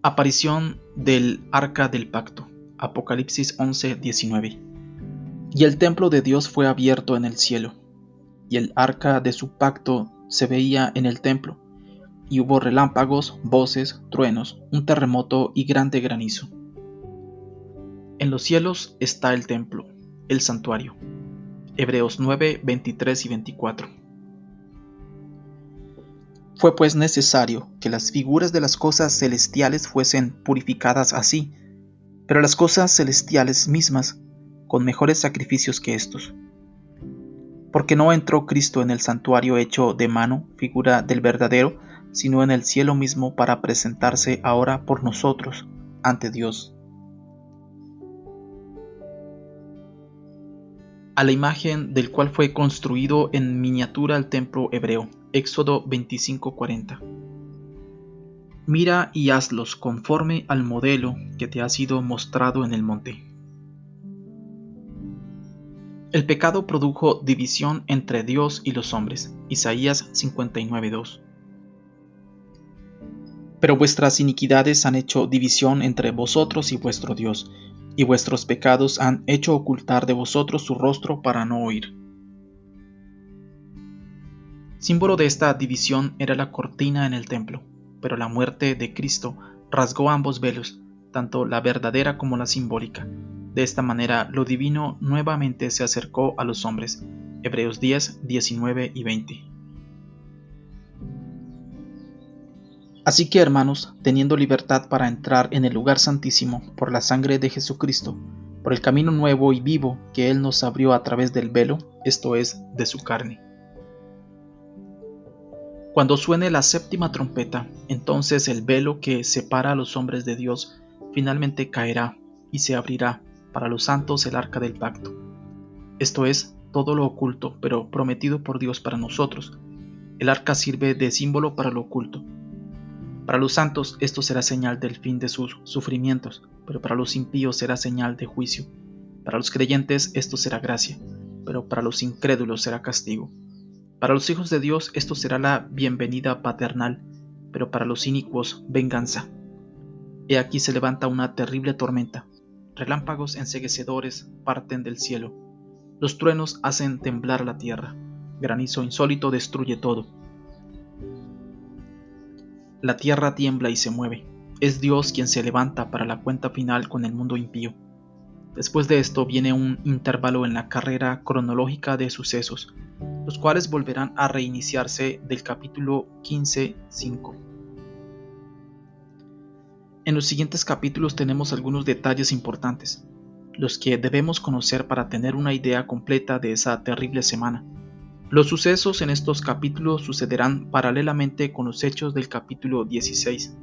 Aparición del Arca del Pacto. Apocalipsis 11:19. Y el templo de Dios fue abierto en el cielo, y el arca de su pacto se veía en el templo, y hubo relámpagos, voces, truenos, un terremoto y grande granizo. En los cielos está el templo, el santuario. Hebreos 9:23 y 24. Fue pues necesario que las figuras de las cosas celestiales fuesen purificadas así, pero las cosas celestiales mismas con mejores sacrificios que estos. Porque no entró Cristo en el santuario hecho de mano, figura del verdadero, sino en el cielo mismo para presentarse ahora por nosotros ante Dios. A la imagen del cual fue construido en miniatura el templo hebreo. Éxodo 25:40. Mira y hazlos conforme al modelo que te ha sido mostrado en el monte. El pecado produjo división entre Dios y los hombres. Isaías 59:2. Pero vuestras iniquidades han hecho división entre vosotros y vuestro Dios, y vuestros pecados han hecho ocultar de vosotros su rostro para no oír. Símbolo de esta división era la cortina en el templo, pero la muerte de Cristo rasgó ambos velos, tanto la verdadera como la simbólica. De esta manera, lo divino nuevamente se acercó a los hombres. Hebreos 10, 19 y 20. Así que, hermanos, teniendo libertad para entrar en el lugar santísimo por la sangre de Jesucristo, por el camino nuevo y vivo que Él nos abrió a través del velo, esto es, de su carne. Cuando suene la séptima trompeta, entonces el velo que separa a los hombres de Dios finalmente caerá y se abrirá para los santos el arca del pacto. Esto es, todo lo oculto, pero prometido por Dios para nosotros. El arca sirve de símbolo para lo oculto. Para los santos esto será señal del fin de sus sufrimientos, pero para los impíos será señal de juicio. Para los creyentes esto será gracia, pero para los incrédulos será castigo. Para los hijos de Dios esto será la bienvenida paternal, pero para los inicuos venganza. He aquí se levanta una terrible tormenta. Relámpagos enceguecedores parten del cielo. Los truenos hacen temblar la tierra. Granizo insólito destruye todo. La tierra tiembla y se mueve. Es Dios quien se levanta para la cuenta final con el mundo impío. Después de esto viene un intervalo en la carrera cronológica de sucesos, los cuales volverán a reiniciarse del capítulo 15:5. En los siguientes capítulos tenemos algunos detalles importantes, los que debemos conocer para tener una idea completa de esa terrible semana. Los sucesos en estos capítulos sucederán paralelamente con los hechos del capítulo 16.